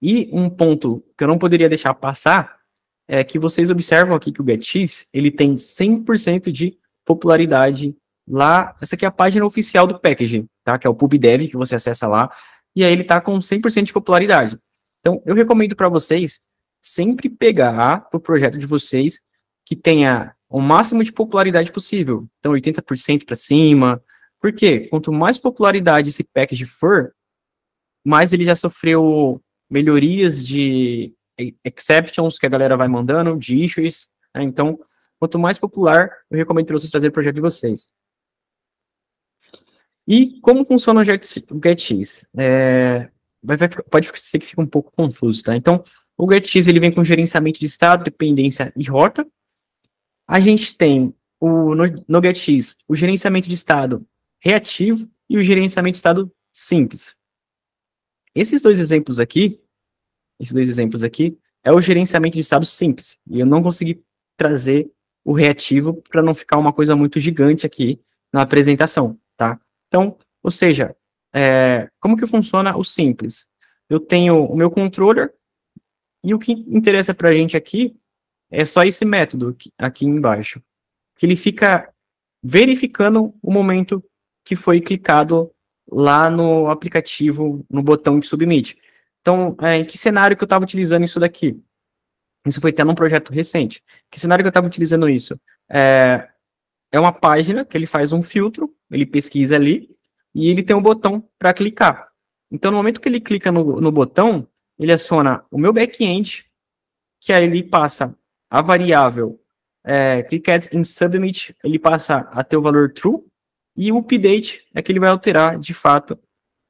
E um ponto que eu não poderia deixar passar é que vocês observam aqui que o getX, ele tem 100% de popularidade lá. Essa aqui é a página oficial do package, tá? Que é o PubDev, que você acessa lá. E aí ele tá com 100% de popularidade. Então, eu recomendo para vocês sempre pegar o projeto de vocês que tenha o máximo de popularidade possível. Então, 80% para cima. Por quê? Quanto mais popularidade esse package for, mais ele já sofreu melhorias de exceptions que a galera vai mandando, de issues, né? Então, quanto mais popular, eu recomendo para vocês trazerem o projeto de vocês. E como funciona o getX? Pode ser que fique um pouco confuso, tá? Então, o getX ele vem com gerenciamento de estado, dependência e rota. A gente tem no getX o gerenciamento de estado reativo e o gerenciamento de estado simples. Esses dois exemplos aqui, é o gerenciamento de estado simples. E eu não consegui trazer o reativo para não ficar uma coisa muito gigante aqui na apresentação, tá? Então, ou seja, como que funciona o simples? Eu tenho o meu controller e o que interessa para a gente aqui é só esse método aqui embaixo, que ele fica verificando o momento que foi clicado lá no aplicativo, no botão de submit. Então, em que cenário que eu estava utilizando isso daqui? Isso foi até num projeto recente. Que cenário que eu estava utilizando isso? É uma página que ele faz um filtro, ele pesquisa ali, e ele tem um botão para clicar. Então, no momento que ele clica no botão, ele aciona o meu back-end, que aí ele passa a variável clicked in submit, ele passa a ter o valor true, e o update é que ele vai alterar, de fato,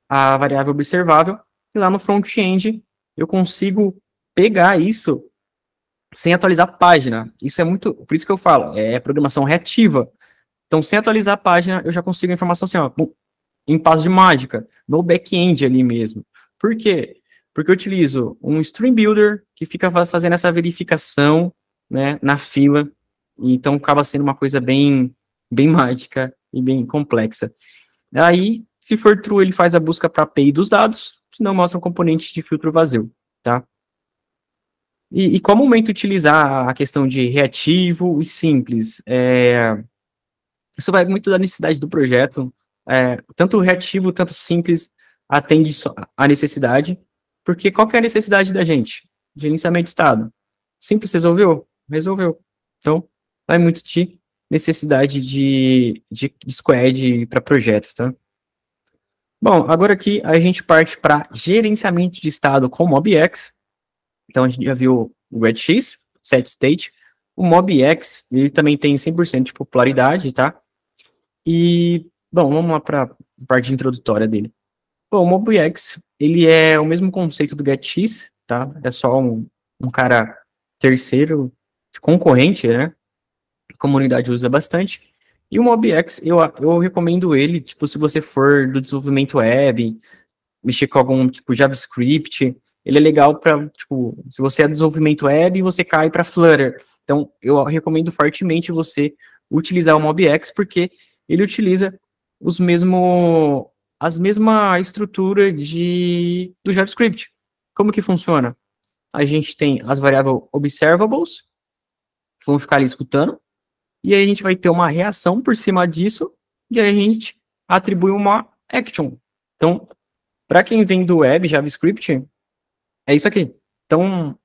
a variável observável, e lá no front-end eu consigo pegar isso sem atualizar a página. Isso é muito, por isso que eu falo, é programação reativa. Então, sem atualizar a página, eu já consigo a informação assim, ó, em passo de mágica, no back-end ali mesmo. Por quê? Porque eu utilizo um Stream Builder que fica fazendo essa verificação, né, na fila, e então acaba sendo uma coisa bem mágica e bem complexa. Aí, se for true, ele faz a busca para a API dos dados, senão mostra um componente de filtro vazio, tá? E comumente utilizar a questão de reativo e simples. Isso vai muito da necessidade do projeto. Tanto reativo, tanto simples atende a necessidade. Porque qual que é a necessidade da gente? Gerenciamento de estado. Simples resolveu? Resolveu. Então, vai muito de necessidade de squad para projetos, tá? Bom, agora aqui a gente parte para gerenciamento de estado com MobX. Então, a gente já viu o getX, setState. O MobX, ele também tem 100% de popularidade, tá? E, bom, vamos lá para a parte introdutória dele. Bom, o MobX, ele é o mesmo conceito do getX, tá? É só um cara terceiro, concorrente, né? A comunidade usa bastante. E o MobX, eu recomendo ele, tipo, se você for do desenvolvimento web, mexer com algum, tipo, JavaScript, ele é legal para, tipo, se você é desenvolvimento web, você cai para Flutter. Então, eu recomendo fortemente você utilizar o MobX, porque ele utiliza as mesma estrutura do JavaScript. Como que funciona? A gente tem as variáveis observables, que vão ficar ali escutando, e aí a gente vai ter uma reação por cima disso, e aí a gente atribui uma action. Então, para quem vem do web, JavaScript, é isso aqui. Então,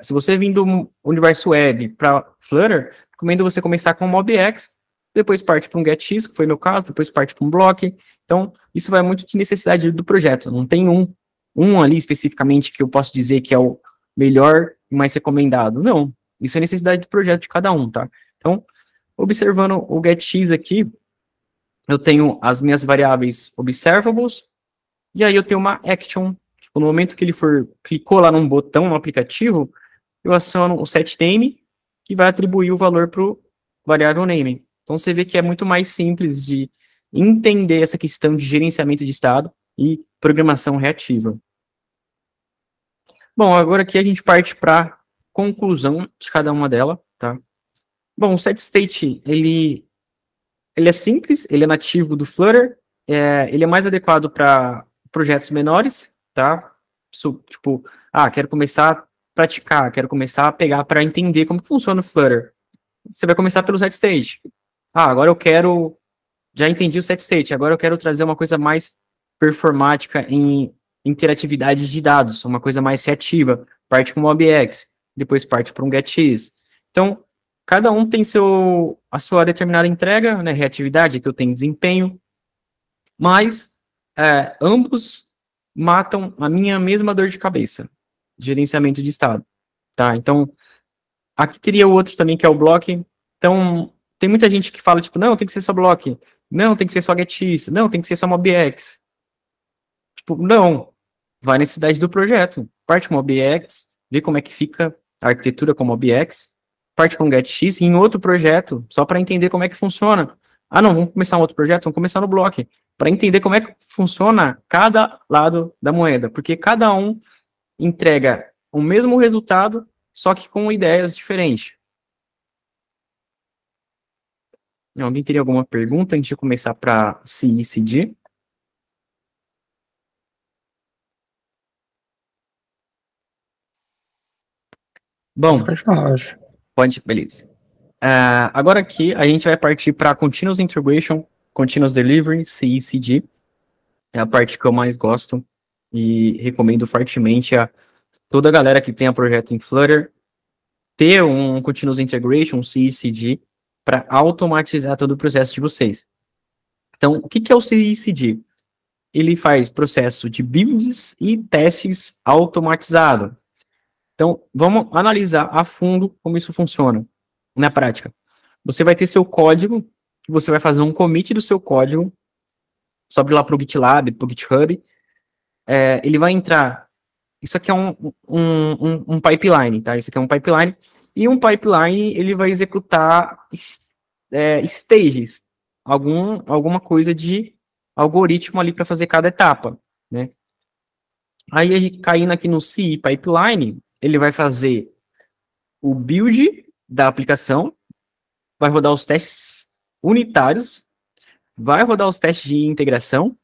se você vem do universo web para Flutter, recomendo você começar com o MobX, depois parte para um GetX, que foi meu caso, depois parte para um block. Então, isso vai muito de necessidade do projeto. Não tem um ali especificamente que eu posso dizer que é o melhor e mais recomendado. Não. Isso é necessidade do projeto de cada um, tá? Então, observando o GetX aqui, eu tenho as minhas variáveis observables, e aí eu tenho uma action. Tipo, no momento que ele clicou lá num botão no aplicativo, eu aciono o setName, que vai atribuir o valor para o variável name. Então você vê que é muito mais simples de entender essa questão de gerenciamento de estado e programação reativa. Bom, agora aqui a gente parte para a conclusão de cada uma delas, tá? Bom, o setState, ele é simples, ele é nativo do Flutter, ele é mais adequado para projetos menores, tá? Tipo, quero começar a praticar, quero começar a pegar para entender como funciona o Flutter. Você vai começar pelo setState. Agora já entendi o setState, agora eu quero trazer uma coisa mais performática em interatividade de dados, uma coisa mais reativa, parte com o MobX, depois parte para um GetX. Então, cada um tem a sua determinada entrega, né, reatividade, que eu tenho desempenho, mas ambos matam a minha mesma dor de cabeça, gerenciamento de estado, tá? Então, aqui teria o outro também, que é o block. Então, tem muita gente que fala, tipo, não, tem que ser só block, não, tem que ser só GetX, não, tem que ser só MobX. Tipo, não, vai na necessidade do projeto. Parte com MobX, vê como é que fica a arquitetura com MobX, parte com GetX em outro projeto, só para entender como é que funciona. Não, vamos começar um outro projeto? Vamos começar no block, para entender como é que funciona cada lado da moeda, porque cada um entrega o mesmo resultado, só que com ideias diferentes. Alguém teria alguma pergunta antes de começar para CI/CD? Bom, Pode continuar, acho. pode, beleza. Agora aqui a gente vai partir para Continuous Integration, Continuous Delivery, CI/CD. É a parte que eu mais gosto e recomendo fortemente a toda a galera que tenha projeto em Flutter ter um Continuous Integration, um CI/CD, para automatizar todo o processo de vocês. Então, o que é o CI/CD? Ele faz processo de builds e testes automatizado. Então, vamos analisar a fundo como isso funciona na prática. Você vai ter seu código, que você vai fazer um commit do seu código, sobe lá para o GitLab, para o GitHub, ele vai entrar. Isso aqui é um pipeline, tá? Isso aqui é um pipeline. E um pipeline, ele vai executar stages, alguma coisa de algoritmo ali para fazer cada etapa, né? Aí, caindo aqui no CI pipeline, ele vai fazer o build da aplicação, vai rodar os testes unitários, vai rodar os testes de integração,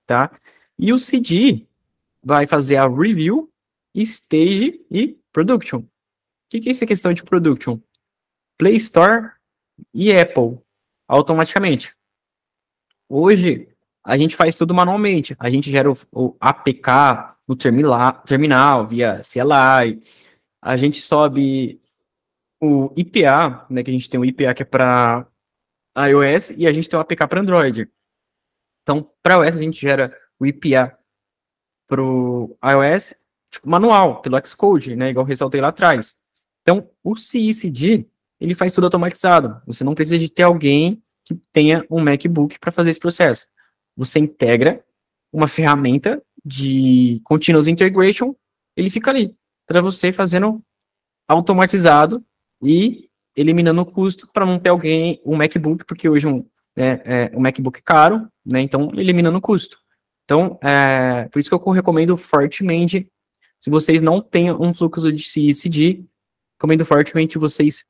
tá? E o CD vai fazer a review, stage e production. O que é essa questão de production? Play Store e Apple, automaticamente. Hoje, a gente faz tudo manualmente. A gente gera o APK no terminal, via CLI. A gente sobe o IPA, né, que a gente tem o IPA que é para iOS, e a gente tem o APK para Android. Então, para iOS, a gente gera o IPA para o iOS, tipo, manual, pelo Xcode, né, igual eu ressaltei lá atrás. Então, o CI/CD, ele faz tudo automatizado. Você não precisa de ter alguém que tenha um MacBook para fazer esse processo. Você integra uma ferramenta de Continuous Integration, ele fica ali, para você fazendo automatizado, e eliminando o custo para não ter alguém, um MacBook, porque hoje um MacBook é caro, né? Então, eliminando o custo. Então, por isso que eu recomendo fortemente, se vocês não têm um fluxo de CI/CD, recomendo fortemente vocês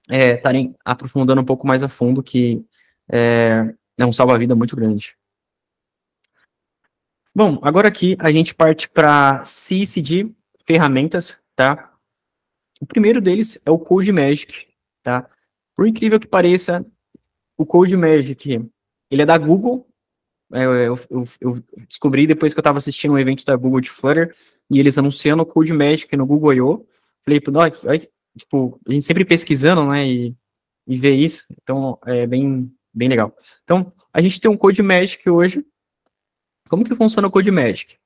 estarem aprofundando um pouco mais a fundo, que é um salva-vida muito grande. Bom, agora aqui a gente parte para CI/CD, ferramentas, tá? O primeiro deles é o CodeMagic, tá? Por incrível que pareça, o CodeMagic, ele é da Google. Eu descobri depois que eu estava assistindo um evento da Google de Flutter, e eles anunciando o CodeMagic no Google I.O. Falei, tipo, a gente sempre pesquisando, né, e ver isso, então é bem legal. Então, a gente tem um CodeMagic hoje. Como que funciona o CodeMagic?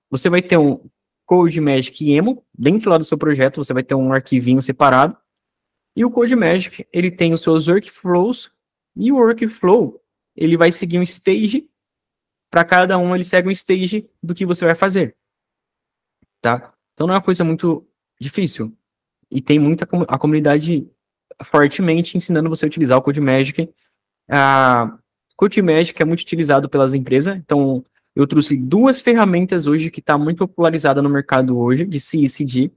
Você vai ter um CodeMagic YAML, dentro lá do seu projeto, você vai ter um arquivinho separado, e o CodeMagic, ele tem os seus workflows, e o workflow, ele vai seguir um stage, para cada um ele segue um stage do que você vai fazer, tá? Então não é uma coisa muito difícil, e tem a comunidade fortemente ensinando você a utilizar o CodeMagic. A CodeMagic é muito utilizado pelas empresas, então eu trouxe duas ferramentas hoje que está muito popularizada no mercado hoje, de CI/CD,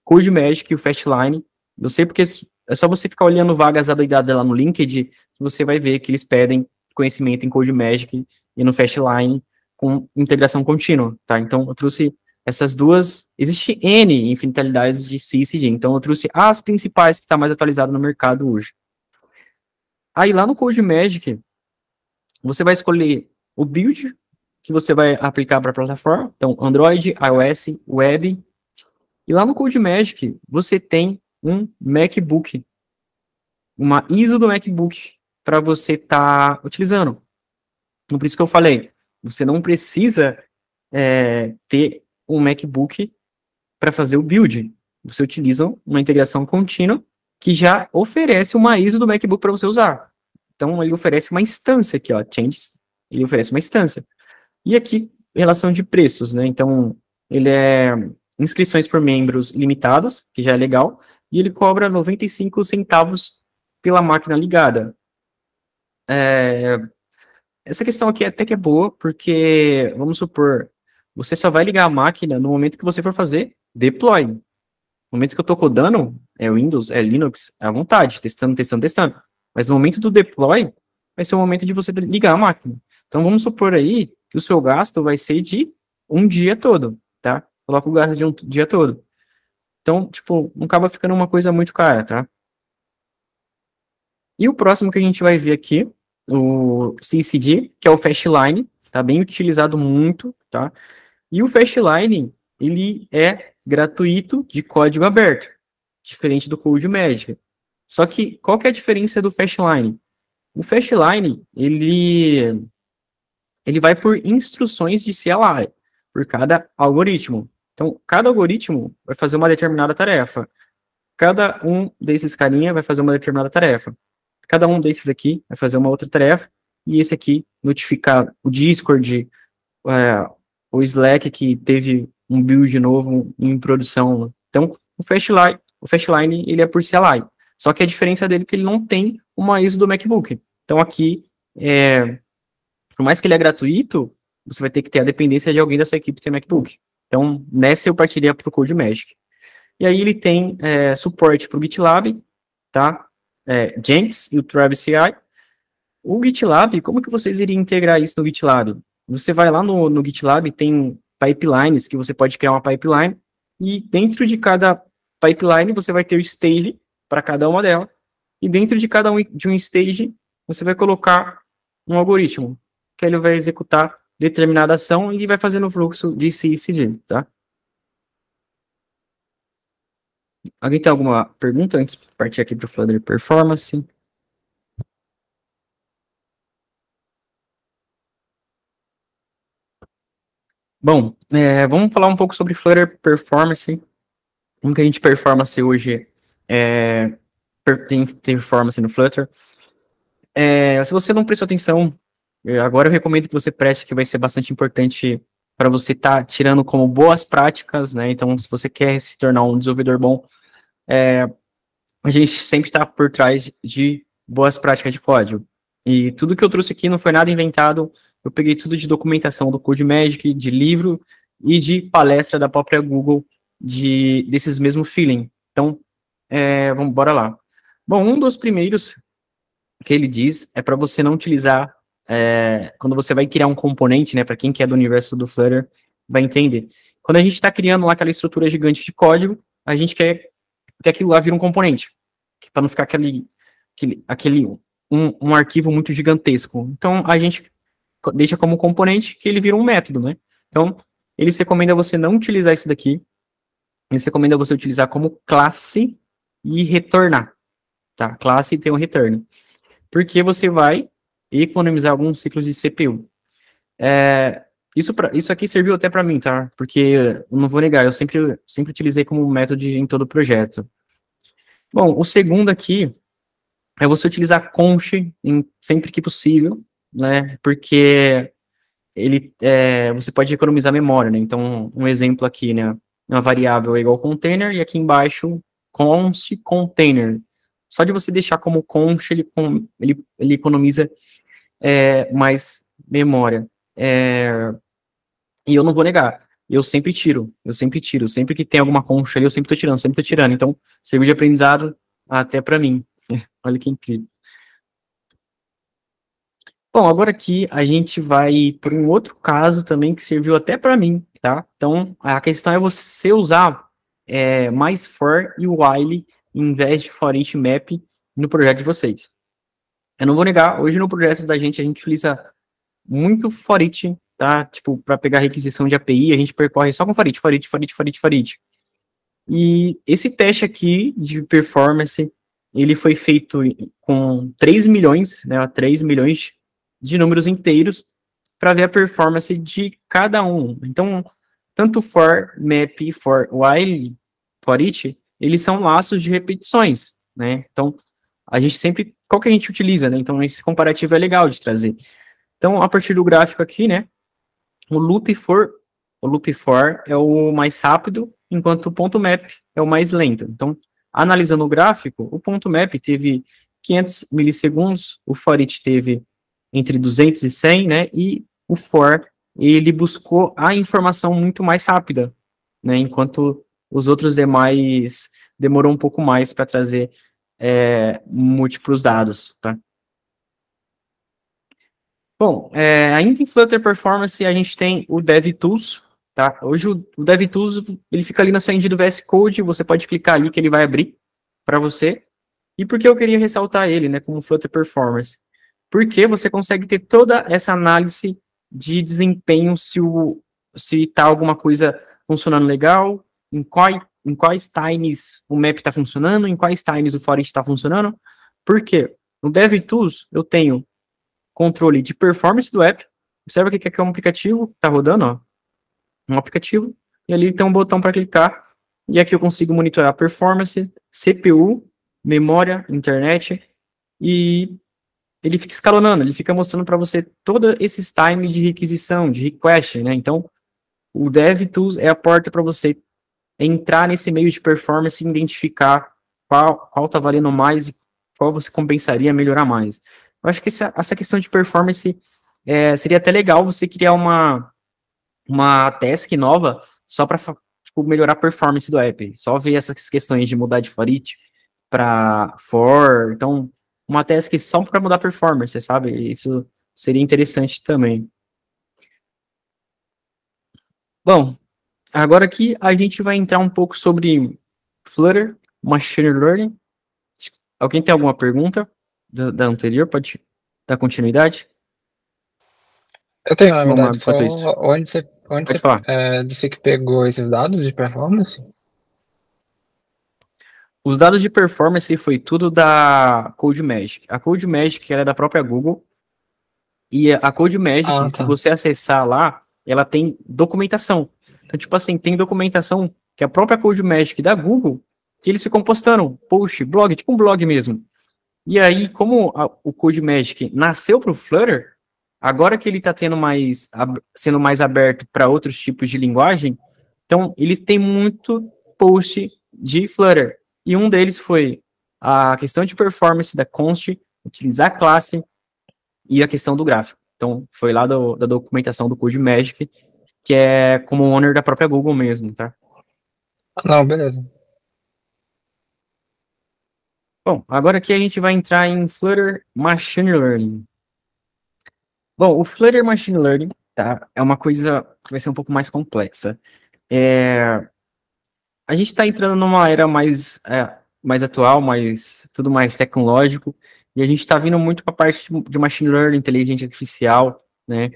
CodeMagic e o Fastline. Eu sei porque é só você ficar olhando vagas habilitadas lá no LinkedIn, que você vai ver que eles pedem conhecimento em CodeMagic e no Fastline com integração contínua, tá? Então, eu trouxe essas duas. Existe N infinidades de CI/CD, então eu trouxe as principais que está mais atualizado no mercado hoje. Aí, lá no CodeMagic, você vai escolher o build que você vai aplicar para a plataforma, então Android, iOS, Web. E lá no CodeMagic, você tem um MacBook, uma ISO do MacBook para você estar utilizando. Então, por isso que eu falei, você não precisa ter um MacBook para fazer o build. Você utiliza uma integração contínua que já oferece uma ISO do MacBook para você usar. Então, ele oferece uma instância aqui, ó, Changes, ele oferece uma instância. E aqui, relação de preços, né? Então, ele é inscrições por membros limitadas, que já é legal, e ele cobra 95 centavos pela máquina ligada. Essa questão aqui até que é boa, porque, vamos supor, você só vai ligar a máquina no momento que você for fazer deploy. No momento que eu estou codando, é Windows, é Linux, é à vontade, testando. Mas no momento do deploy, vai ser o momento de você ligar a máquina. Então, vamos supor aí que o seu gasto vai ser de um dia todo, tá? Coloca o gasto de um dia todo. Então, tipo, não acaba ficando uma coisa muito cara, tá? E o próximo que a gente vai ver aqui, o CI/CD, que é o Fastline, tá bem utilizado muito, tá? E o Fastline, ele é gratuito de código aberto, diferente do CodeMagic. Só que, qual que é a diferença do Fastline? O Fastline, ele vai por instruções de CLI, por cada algoritmo. Então, cada algoritmo vai fazer uma determinada tarefa. Cada um desses carinha vai fazer uma determinada tarefa. Cada um desses aqui vai fazer uma outra tarefa. E esse aqui notificar o Discord, o Slack que teve um build novo em produção. Então, o Fastline, ele é por CLI. Só que a diferença dele é que ele não tem uma ISO do MacBook. Então, aqui, por mais que ele é gratuito, você vai ter que ter a dependência de alguém da sua equipe ter MacBook. Então, nessa eu partiria para o CodeMagic. E aí ele tem suporte para o GitLab, tá? Jenkins e o Travis CI. O GitLab, como que vocês iriam integrar isso no GitLab? Você vai lá no GitLab, tem pipelines, que você pode criar uma pipeline, e dentro de cada pipeline você vai ter o stage para cada uma delas, e dentro de cada um stage você vai colocar um algoritmo, que ele vai executar determinada ação e vai fazendo o fluxo de CI/CD, tá? Alguém tem alguma pergunta antes de partir aqui para o Flutter Performance? Bom, vamos falar um pouco sobre Flutter Performance. Como que a gente performance hoje tem performance no Flutter. Se você não prestou atenção, agora eu recomendo que você preste, que vai ser bastante importante para você estar tirando como boas práticas, né? Então, se você quer se tornar um desenvolvedor bom, a gente sempre está por trás de boas práticas de código. E tudo que eu trouxe aqui não foi nada inventado, eu peguei tudo de documentação do CodeMagic, de livro e de palestra da própria Google desses mesmos feeling. Então, vamos bora lá. Bom, um dos primeiros que ele diz é para você não utilizar, quando você vai criar um componente, né, para quem que é do universo do Flutter, vai entender. Quando a gente está criando lá aquela estrutura gigante de código, a gente quer que aquilo lá vira um componente, para não ficar um arquivo muito gigantesco. Então, a gente deixa como componente que ele vira um método, né? Então, ele recomenda você não utilizar isso daqui, ele recomenda você utilizar como classe e retornar, tá? Classe tem um return. Porque você vai economizar alguns ciclos de CPU. Isso aqui serviu até para mim, tá? Porque, eu não vou negar, eu sempre utilizei como método em todo o projeto. Bom, o segundo aqui é você utilizar const sempre que possível, né? Porque você pode economizar memória, né? Então, um exemplo aqui, né? Uma variável é igual container, e aqui embaixo, const container. Só de você deixar como const, ele economiza mais memória. E eu não vou negar, eu sempre tiro. Sempre que tem alguma const ali, eu sempre tô tirando. Então, serviu de aprendizado até para mim. Olha que incrível. Bom, agora aqui a gente vai para um outro caso também que serviu até para mim, tá? Então, a questão é você usar mais for e while em vez de for each map no projeto de vocês. Eu não vou negar, hoje no projeto da gente, a gente utiliza muito for each, tá? Tipo, para pegar requisição de API, a gente percorre só com for each. E esse teste aqui de performance, ele foi feito com 3 milhões, né? 3 milhões de números inteiros para ver a performance de cada um. Então, tanto for, map, for, while, for each, eles são laços de repetições, né? Então, a gente sempre, qual que a gente utiliza, né? Então, esse comparativo é legal de trazer. Então, a partir do gráfico aqui, né? O loop for é o mais rápido, enquanto o ponto map é o mais lento. Então, analisando o gráfico, o ponto map teve 500 milissegundos, o for each teve entre 200 e 100, né? E o for, ele buscou a informação muito mais rápida, né? Enquanto os outros demais demorou um pouco mais para trazer múltiplos dados, tá? Bom, ainda em Flutter Performance, a gente tem o DevTools, tá? Hoje o DevTools, ele fica ali na sua engine do VS Code, você pode clicar ali que ele vai abrir para você. E por que eu queria ressaltar ele, né, como Flutter Performance? Porque você consegue ter toda essa análise de desempenho, se tá alguma coisa funcionando legal, em quais times o map está funcionando, em quais times o for each está funcionando. Por quê? No DevTools, eu tenho controle de performance do app. Observa que aqui é um aplicativo, tá rodando, ó. Um aplicativo, e ali tem um botão para clicar, e aqui eu consigo monitorar performance, CPU, memória, internet, e ele fica escalonando, ele fica mostrando para você todos esses times de requisição, de request, né? Então, o DevTools é a porta para você entrar nesse meio de performance e identificar qual tá valendo mais e qual você compensaria melhorar mais. Eu acho que essa questão de performance seria até legal você criar uma task nova só para tipo, melhorar a performance do app. Só ver essas questões de mudar de for each para for. Então, uma task só para mudar a performance, sabe? Isso seria interessante também. Bom, agora aqui a gente vai entrar um pouco sobre Flutter, Machine Learning. Alguém tem alguma pergunta da anterior? Pode dar continuidade? Eu tenho, na verdade, Enquanto isso. onde você disse que pegou esses dados de performance? Os dados de performance foi tudo da CodeMagic. A CodeMagic ela é da própria Google. E a CodeMagic, se você acessar lá, ela tem documentação. Então, tipo assim, tem documentação que a própria CodeMagic da Google, que eles ficam postando post, blog, tipo um blog mesmo. E aí, como o CodeMagic nasceu para o Flutter, agora que ele está sendo mais aberto para outros tipos de linguagem, então eles têm muito post de Flutter. E um deles foi a questão de performance da const, utilizar a classe e a questão do gráfico. Então, foi lá da documentação do CodeMagic, que é como owner da própria Google mesmo, tá? Não, beleza. Bom, agora aqui a gente vai entrar em Flutter Machine Learning. Bom, o Flutter Machine Learning, tá, é uma coisa que vai ser um pouco mais complexa. A gente está entrando numa era mais atual, tudo mais tecnológico, e a gente está vindo muito para a parte de Machine Learning, inteligência artificial, né?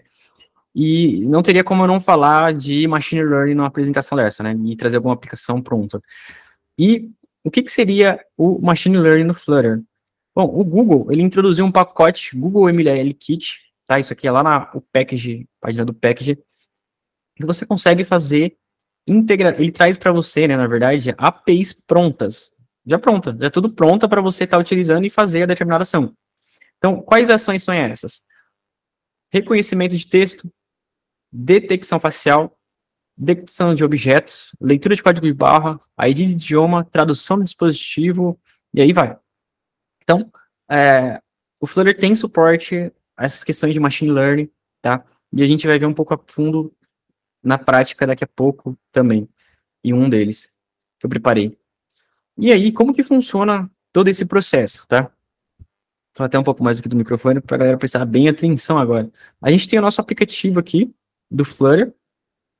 E não teria como eu não falar de Machine Learning numa apresentação dessa, né? E trazer alguma aplicação pronta. E o que seria o Machine Learning no Flutter? Bom, o Google, ele introduziu um pacote Google ML Kit, tá? Isso aqui é lá na página do package, que você consegue fazer ele traz para você, né, na verdade, APIs prontas. Já tudo pronta para você estar utilizando e fazer a determinada ação. Então, quais ações são essas? Reconhecimento de texto, detecção facial, detecção de objetos, leitura de código de barra, ID de idioma, tradução do dispositivo, e aí vai. Então, o Flutter tem suporte a essas questões de machine learning, tá? E a gente vai ver um pouco a fundo na prática daqui a pouco também, em um deles que eu preparei. E aí, como que funciona todo esse processo, tá? Vou falar até um pouco mais aqui do microfone para a galera prestar bem atenção agora. A gente tem o nosso aplicativo aqui do Flutter.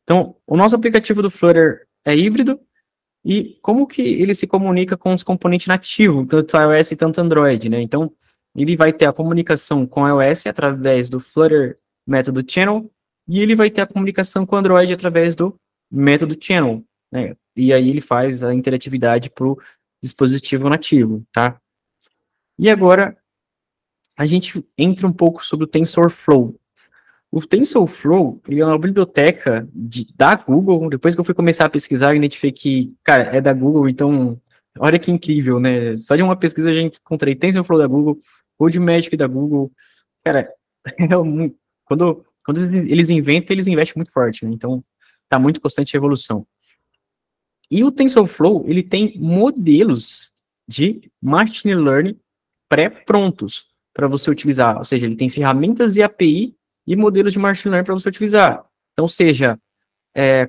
Então, o nosso aplicativo do Flutter é híbrido. E como que ele se comunica com os componentes nativos, tanto iOS e tanto Android, né? Então, ele vai ter a comunicação com iOS através do Flutter método channel, e ele vai ter a comunicação com Android através do método channel, né? E aí ele faz a interatividade para o dispositivo nativo, tá? E agora, a gente entra um pouco sobre o TensorFlow. O TensorFlow, ele é uma biblioteca da Google. Depois que eu fui começar a pesquisar, eu identifiquei que, cara, é da Google, então, olha que incrível, né? Só de uma pesquisa a gente encontrei TensorFlow da Google, CodeMagic da Google. Cara, quando eles inventam, eles investem muito forte, né? Então, tá muito constante a evolução. E o TensorFlow, ele tem modelos de machine learning pré-prontos para você utilizar. Ou seja, ele tem ferramentas e API e modelos de machine learning para você utilizar. Então, seja,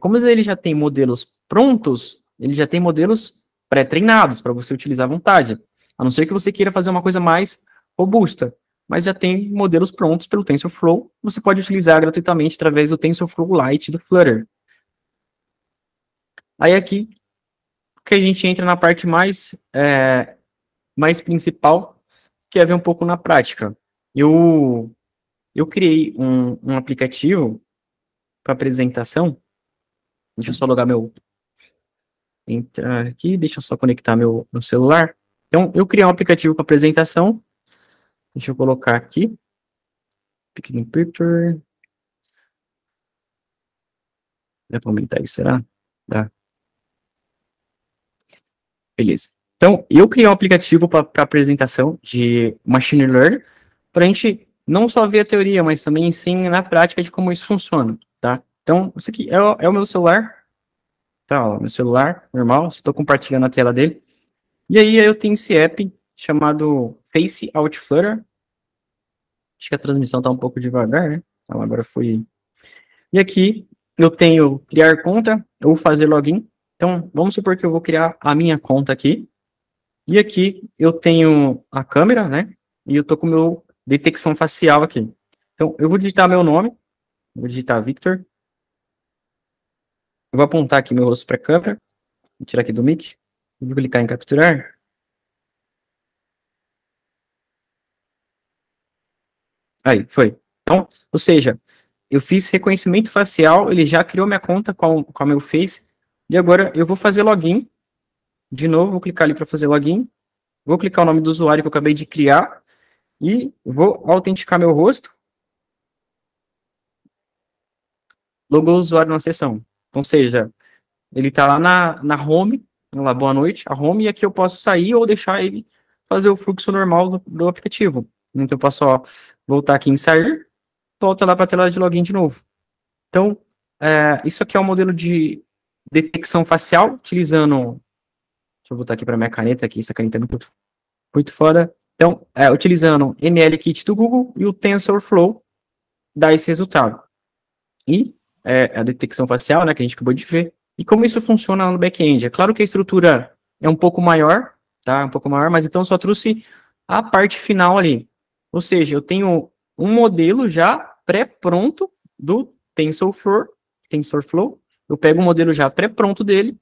como ele já tem modelos prontos, ele já tem modelos pré-treinados para você utilizar à vontade. A não ser que você queira fazer uma coisa mais robusta. Mas já tem modelos prontos pelo TensorFlow. Você pode utilizar gratuitamente através do TensorFlow Lite do Flutter. Aí aqui que a gente entra na parte mais principal, que é ver um pouco na prática. Eu criei um aplicativo para apresentação. Deixa eu só logar entrar aqui, deixa eu só conectar meu celular. Então, eu criei um aplicativo para apresentação. Deixa eu colocar aqui. Pixel Picture. Dá para aumentar isso, será? Dá. Beleza. Então, eu criei um aplicativo para apresentação de Machine Learning, para a gente não só ver a teoria, mas também sim na prática de como isso funciona, tá? Então, isso aqui é o meu celular, tá? Ó, meu celular, normal, estou compartilhando a tela dele. E aí eu tenho esse app chamado Face Out Flutter. Acho que a transmissão está um pouco devagar, né? Então, agora foi. E aqui eu tenho criar conta ou fazer login. Então, vamos supor que eu vou criar a minha conta aqui. E aqui eu tenho a câmera, né? E eu tô com o meu detecção facial aqui. Então, eu vou digitar meu nome. Vou digitar Victor. Eu vou apontar aqui meu rosto para a câmera. Vou tirar aqui do mic. Vou clicar em capturar. Aí, foi. Então, ou seja, eu fiz reconhecimento facial, ele já criou minha conta com a meu Face. E agora eu vou fazer login. De novo, vou clicar ali para fazer login. Vou clicar o nome do usuário que eu acabei de criar. E vou autenticar meu rosto. Logou o usuário na sessão. Então, seja, ele está lá na home, lá, boa noite, a home, e aqui eu posso sair ou deixar ele fazer o fluxo normal do aplicativo. Então, eu posso voltar aqui em sair, volta lá para a tela de login de novo. Então, isso aqui é um modelo de detecção facial, utilizando... Deixa eu voltar aqui para minha caneta, aqui, essa caneta é muito Muito foda. Então, utilizando MLKit do Google e o TensorFlow, dá esse resultado. E a detecção facial, né, que a gente acabou de ver. E como isso funciona no back-end? É claro que a estrutura é um pouco maior, tá? Um pouco maior, mas então eu só trouxe a parte final ali. Ou seja, eu tenho um modelo já pré-pronto do TensorFlow. Eu pego o modelo já pré-pronto dele,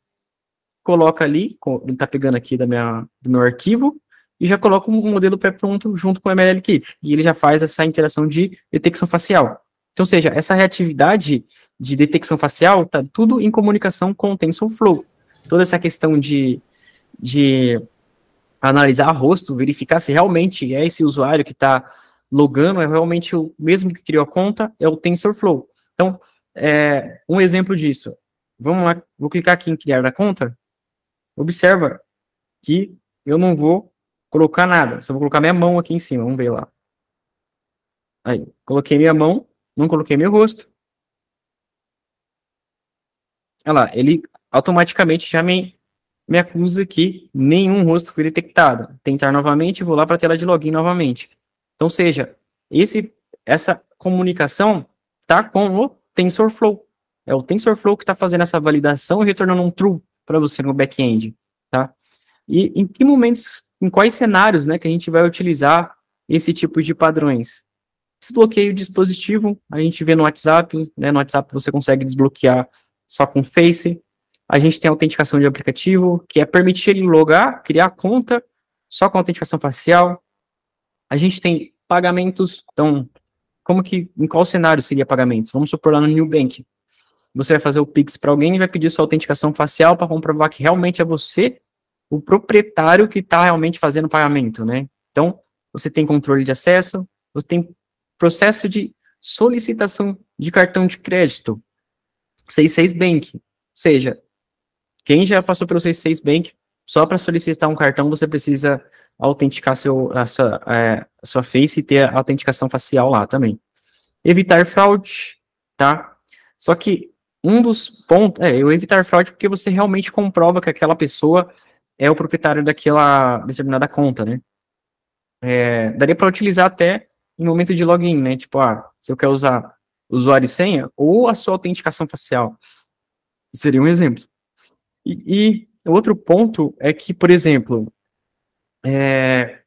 coloco ali, ele está pegando aqui do meu arquivo, e já coloco um modelo pré-pronto junto com o MLKit. E ele já faz essa interação de detecção facial. Então, ou seja, essa reatividade de detecção facial está tudo em comunicação com o TensorFlow. Toda essa questão de analisar rosto, verificar se realmente é esse usuário que está logando, é realmente o mesmo que criou a conta, é o TensorFlow. Então, um exemplo disso. Vamos lá, vou clicar aqui em criar a conta. Observa que eu não vou colocar nada, só vou colocar minha mão aqui em cima, vamos ver lá. Aí, coloquei minha mão, não coloquei meu rosto. Olha lá, ele automaticamente já me acusa que nenhum rosto foi detectado. Tentar novamente, vou lá para a tela de login novamente. Então, seja, essa comunicação está com o TensorFlow. É o TensorFlow que está fazendo essa validação e retornando um true para você no back-end, tá? E em que momentos, em quais cenários, né, que a gente vai utilizar esse tipo de padrões? Desbloqueio o dispositivo, a gente vê no WhatsApp, né, no WhatsApp você consegue desbloquear só com Face. A gente tem a autenticação de aplicativo, que é permitir ele logar, criar conta, só com autenticação facial. A gente tem pagamentos, então, em qual cenário seria pagamentos? Vamos supor lá no Nubank. Você vai fazer o Pix para alguém e vai pedir sua autenticação facial para comprovar que realmente é você, o proprietário, que está realmente fazendo o pagamento, né? Então, você tem controle de acesso, você tem processo de solicitação de cartão de crédito, 66 Bank, ou seja, quem já passou pelo 66 Bank, só para solicitar um cartão você precisa autenticar a sua face e ter a autenticação facial lá também. Evitar fraude, tá? Só que um dos pontos eu evitar fraude porque você realmente comprova que aquela pessoa é o proprietário daquela determinada conta, né? Daria para utilizar até em momento de login, né? Tipo, se eu quero usar usuário e senha ou a sua autenticação facial. Seria um exemplo. E outro ponto é que, por exemplo,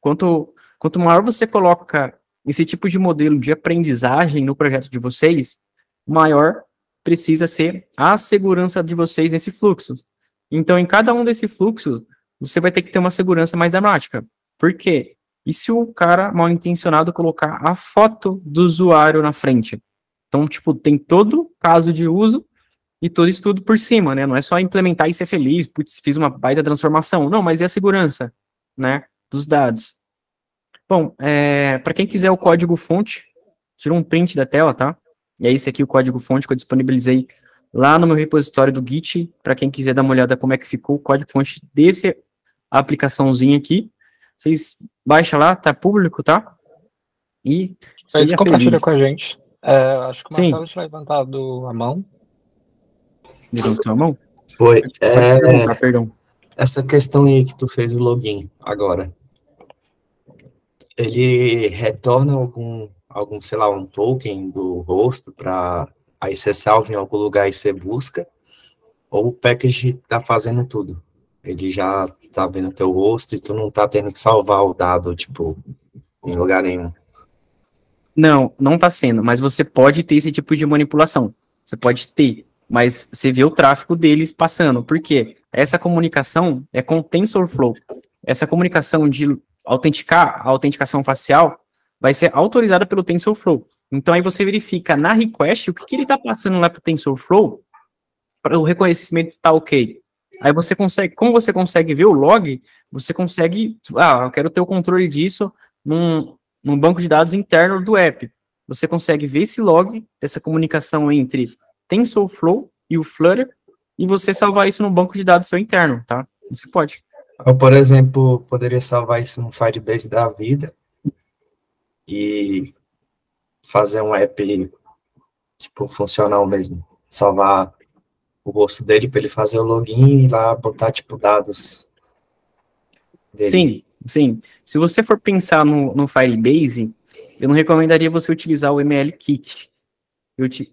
quanto maior você coloca esse tipo de modelo de aprendizagem no projeto de vocês, maior precisa ser a segurança de vocês nesse fluxo. Então, em cada um desse fluxo, você vai ter que ter uma segurança mais dramática. Por quê? E se o cara mal intencionado colocar a foto do usuário na frente? Então, tipo, tem todo caso de uso e todo estudo por cima, né? Não é só implementar e ser feliz, putz, fiz uma baita transformação. Não, mas e a segurança, né, dos dados? Bom, para quem quiser o código-fonte, tira um print da tela, tá? E é esse aqui o código-fonte que eu disponibilizei lá no meu repositório do Git, para quem quiser dar uma olhada como é que ficou o código-fonte desse aplicaçãozinha aqui. Vocês baixam lá, tá público, tá? E Mas seja compartilha feliz. com a gente. Acho que o Sim. Marcelo tinha levantado a mão. Levantou a mão? Foi. Pode perguntar, perdão. Essa questão aí que tu fez o login agora, ele retorna sei lá, um token do rosto para aí você salva em algum lugar e você busca, ou o package tá fazendo tudo? Ele já tá vendo teu rosto e tu não tá tendo que salvar o dado, tipo, em lugar nenhum. Não, não tá sendo, mas você pode ter esse tipo de manipulação. Você pode ter, mas você vê o tráfego deles passando. Por quê? Essa comunicação é com TensorFlow. Essa comunicação de autenticar a autenticação facial vai ser autorizada pelo TensorFlow. Então aí você verifica na request o que ele está passando lá para o TensorFlow para o reconhecimento estar ok. Aí você consegue, como você consegue ver o log, você consegue, eu quero ter o controle disso num banco de dados interno do app. Você consegue ver esse log, dessa comunicação entre TensorFlow e o Flutter, e você salvar isso no banco de dados seu interno, tá? Você pode. Eu, por exemplo, poderia salvar isso no Firebase da vida e fazer um app, tipo, funcional mesmo. Salvar o rosto dele para ele fazer o login e lá botar, tipo, dados dele. Sim, Sim, se você for pensar no Firebase, eu não recomendaria você utilizar o ML Kit.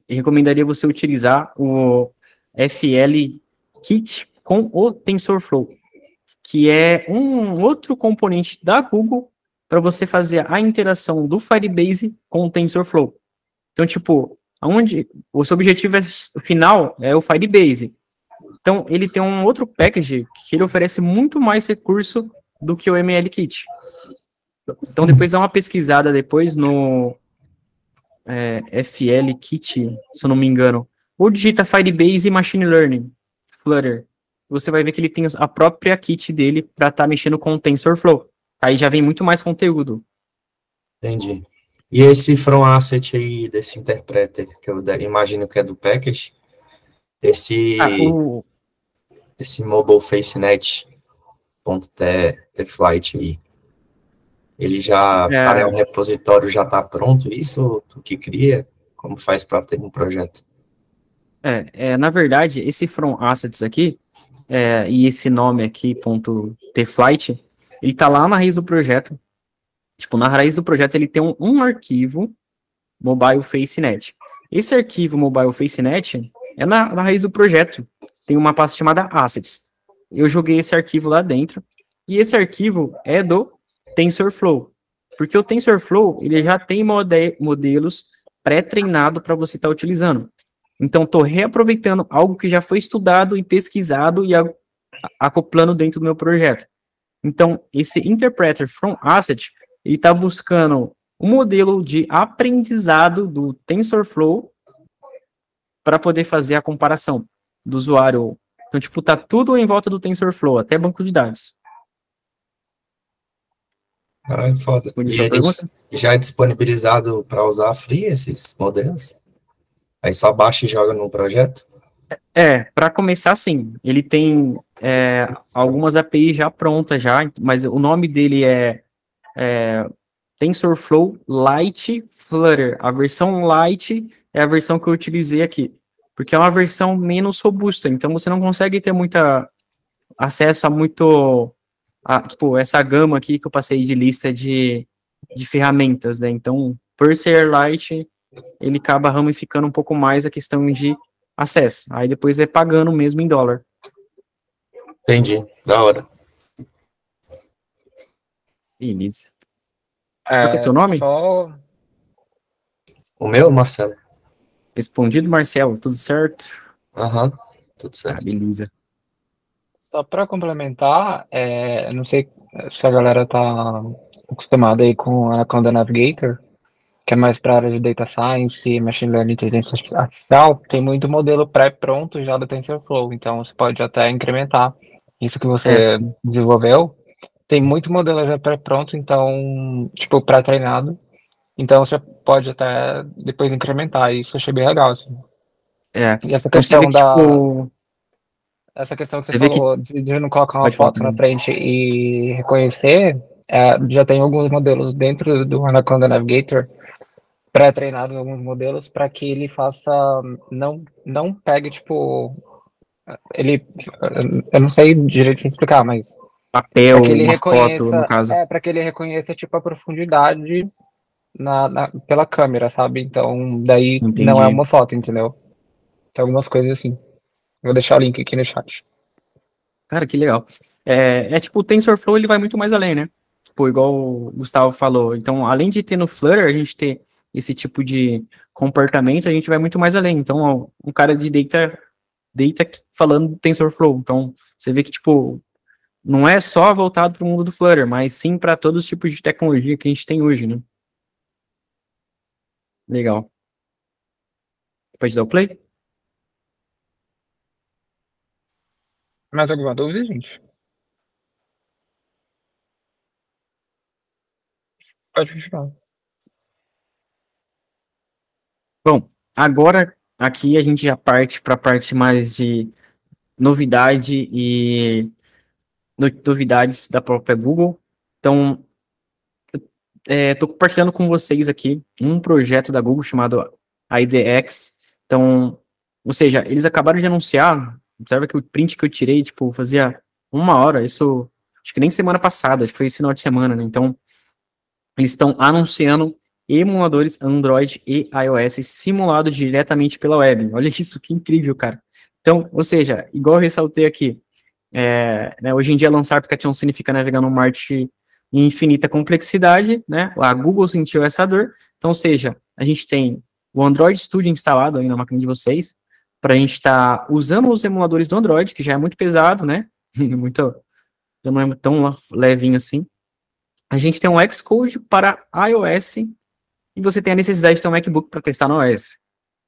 Recomendaria você utilizar o FL Kit com o TensorFlow, que é um outro componente da Google para você fazer a interação do Firebase com o TensorFlow. Então, tipo, o seu objetivo final é o Firebase. Então, ele tem um outro package que ele oferece muito mais recurso do que o ML Kit. Então, depois dá uma pesquisada depois no FL Kit, se eu não me engano. Ou digita Firebase Machine Learning, Flutter. Você vai ver que ele tem a própria kit dele para estar mexendo com o TensorFlow. Aí já vem muito mais conteúdo. Entendi. E esse from asset aí, desse interpreter, que eu imagino que é do package, esse mobile facenet .tflight aí, ele já tá em um repositório, já tá pronto isso, ou tu que cria? Como faz para ter um projeto? Na verdade, esse from assets aqui, e esse nome aqui, .tflight, ele tá lá na raiz do projeto. Tipo, na raiz do projeto ele tem um arquivo Mobile FaceNet. Esse arquivo Mobile FaceNet é na raiz do projeto. Tem uma pasta chamada Assets. Eu joguei esse arquivo lá dentro. E esse arquivo é do TensorFlow. Porque o TensorFlow, ele já tem modelos pré-treinados para você estar utilizando. Então, estou reaproveitando algo que já foi estudado e pesquisado e acoplando dentro do meu projeto. Então, esse Interpreter from Asset, ele está buscando um modelo de aprendizado do TensorFlow para poder fazer a comparação do usuário. Então, tipo, tá tudo em volta do TensorFlow, até banco de dados. Caralho, foda. E eles já é disponibilizado para usar free esses modelos? Aí só baixa e joga no projeto? Para começar, sim. Ele tem algumas APIs já prontas, mas o nome dele é TensorFlow Lite Flutter. A versão Lite é a versão que eu utilizei aqui, porque é uma versão menos robusta, então você não consegue ter acesso tipo, essa gama aqui que eu passei de lista de ferramentas, né? Então, por ser Lite, ele acaba ramificando um pouco mais a questão de acesso. Aí depois é pagando mesmo em dólar. Entendi, da hora. Beleza. Qual que é seu nome? O meu, Marcelo. Respondido, Marcelo, tudo certo? Aham, tudo certo. Beleza. Só para complementar, não sei se a galera tá acostumada aí com a Anaconda Navigator, que é mais para a área de Data Science, Machine Learning e Inteligência Artificial, tem muito modelo pré-pronto já do TensorFlow, então você pode até incrementar isso que você desenvolveu. Tem muito modelo já pré-pronto, então, tipo, pré-treinado, então você pode até depois incrementar, isso eu achei bem legal, assim. E essa questão essa questão que você falou de não colocar uma foto na frente e reconhecer, já tem alguns modelos dentro do Anaconda Navigator pré-treinados, alguns modelos, para que ele faça, não pegue, tipo, eu não sei direito sem explicar, mas papel, que ele foto, no caso. Para que ele reconheça, tipo, a profundidade pela câmera, sabe? Então, daí Entendi. Não é uma foto, entendeu? Tem algumas coisas assim. Vou deixar o link aqui no chat. Cara, que legal. Tipo, o TensorFlow, ele vai muito mais além, né? Tipo, igual o Gustavo falou. Então, além de ter no Flutter, a gente ter esse tipo de comportamento, a gente vai muito mais além. Então, ó, um cara de data falando do TensorFlow. Então, você vê que, tipo, não é só voltado para o mundo do Flutter, mas sim para todos os tipos de tecnologia que a gente tem hoje, né? Legal. Pode dar o play? Mais alguma dúvida, gente? Pode continuar. Bom, agora aqui a gente já parte para a parte mais de novidade e novidades da própria Google. Então, estou compartilhando com vocês aqui um projeto da Google chamado IDX. Então, ou seja, eles acabaram de anunciar, observa que o print que eu tirei, tipo, fazia 1 hora, isso acho que nem semana passada, acho que foi esse final de semana, né? Então, eles estão anunciando emuladores Android e iOS simulados diretamente pela web. Olha isso, que incrível, cara. Então, ou seja, igual eu ressaltei aqui, né, hoje em dia lançar aplicativo significa navegar num mar de infinita complexidade, né? A Google sentiu essa dor. Então, ou seja, a gente tem o Android Studio instalado aí na máquina de vocês, para a gente estar usando os emuladores do Android, que já é muito pesado, né? Muito, já não é tão levinho assim. A gente tem um Xcode para iOS e você tem a necessidade de ter um MacBook para testar no iOS.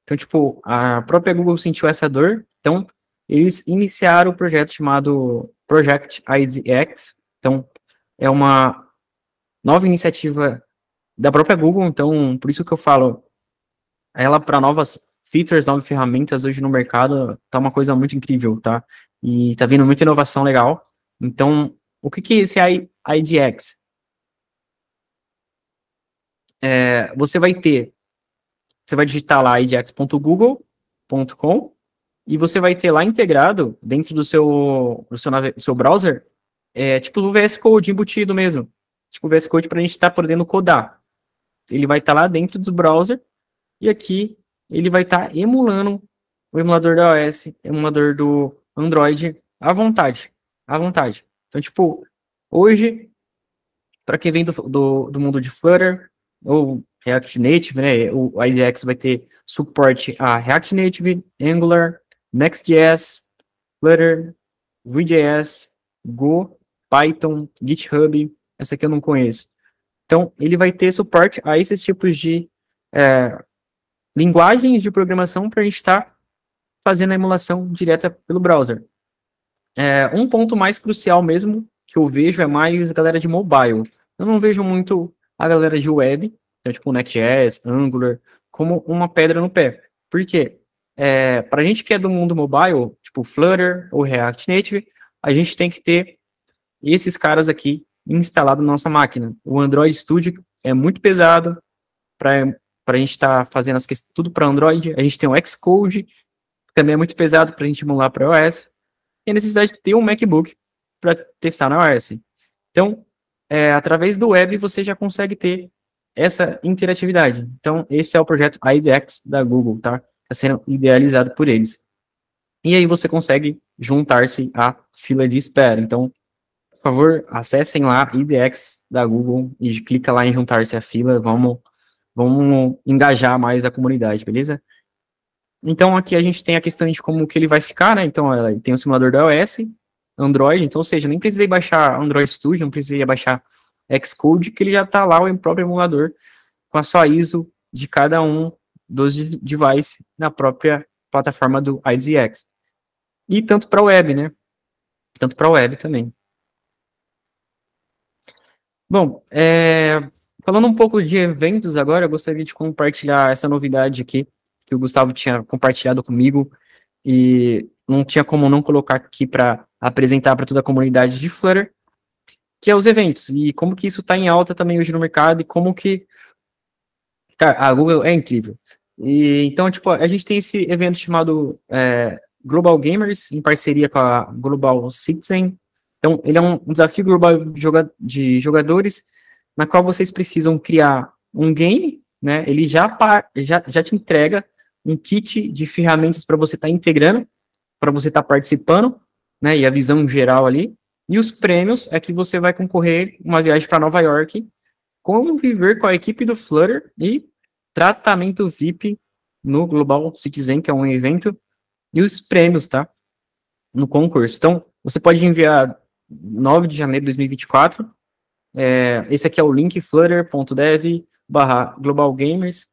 Então, tipo, a própria Google sentiu essa dor, então eles iniciaram o projeto chamado Project IDX. Então, é uma nova iniciativa da própria Google, então, por isso que eu falo, ela para novas features, novas ferramentas hoje no mercado, tá uma coisa muito incrível, tá? E tá vindo muita inovação legal. Então, o que é esse IDX? Você vai digitar lá idx.google.com e você vai ter lá integrado dentro do seu browser, tipo o VS Code embutido mesmo. Tipo o VS Code para a gente estar podendo codar. Ele vai estar lá dentro do browser e aqui ele vai estar emulando o emulador da iOS, emulador do Android à vontade. À vontade. Então, tipo, hoje, para quem vem do mundo de Flutter ou React Native, né, o IDX vai ter suporte a React Native, Angular, Next.js, Flutter, Vue.js, Go, Python, GitHub, essa aqui eu não conheço. Então, ele vai ter suporte a esses tipos de linguagens de programação para a gente estar fazendo a emulação direta pelo browser. Um ponto mais crucial mesmo que eu vejo é mais a galera de mobile. Eu não vejo muito a galera de web, então, tipo Next.js, Angular, como uma pedra no pé. Por quê? Para a gente que é do mundo mobile, tipo Flutter ou React Native, a gente tem que ter esses caras aqui instalados na nossa máquina. O Android Studio é muito pesado para a gente estar fazendo as questões tudo para Android. A gente tem o Xcode, que também é muito pesado para a gente emular para iOS. E a necessidade de ter um MacBook para testar na iOS. Então, através do web, você já consegue ter essa interatividade. Então, esse é o projeto IDX da Google, tá? Está sendo idealizado por eles. E aí você consegue juntar-se à fila de espera. Então, por favor, acessem lá IDX da Google e clica lá em juntar-se à fila. Vamos engajar mais a comunidade, beleza? Então, aqui a gente tem a questão de como que ele vai ficar, né? Então, ele tem o simulador da iOS, Android, então, ou seja, nem precisei baixar Android Studio, não precisei baixar Xcode, que ele já está lá, o próprio emulador, com a sua ISO de cada um dos devices na própria plataforma do IDX. E tanto para a web, né? Tanto para a web também. Bom, falando um pouco de eventos agora, eu gostaria de compartilhar essa novidade aqui, que o Gustavo tinha compartilhado comigo, e não tinha como não colocar aqui para apresentar para toda a comunidade de Flutter, que é os eventos, e como que isso está em alta também hoje no mercado, e como que, cara, a Google é incrível. E, então, tipo, a gente tem esse evento chamado Global Gamers, em parceria com a Global Citizen. Então, ele é um desafio global de jogadores, na qual vocês precisam criar um game, né? Ele já te entrega um kit de ferramentas para você estar integrando, para você estar participando, né? E a visão geral ali. E os prêmios é que você vai concorrer uma viagem para Nova York, conviver com a equipe do Flutter e tratamento VIP no Global Citizen, que é um evento, e os prêmios, tá? No concurso. Então, você pode enviar 9 de janeiro de 2024. Esse aqui é o link flutter.dev/globalgamers.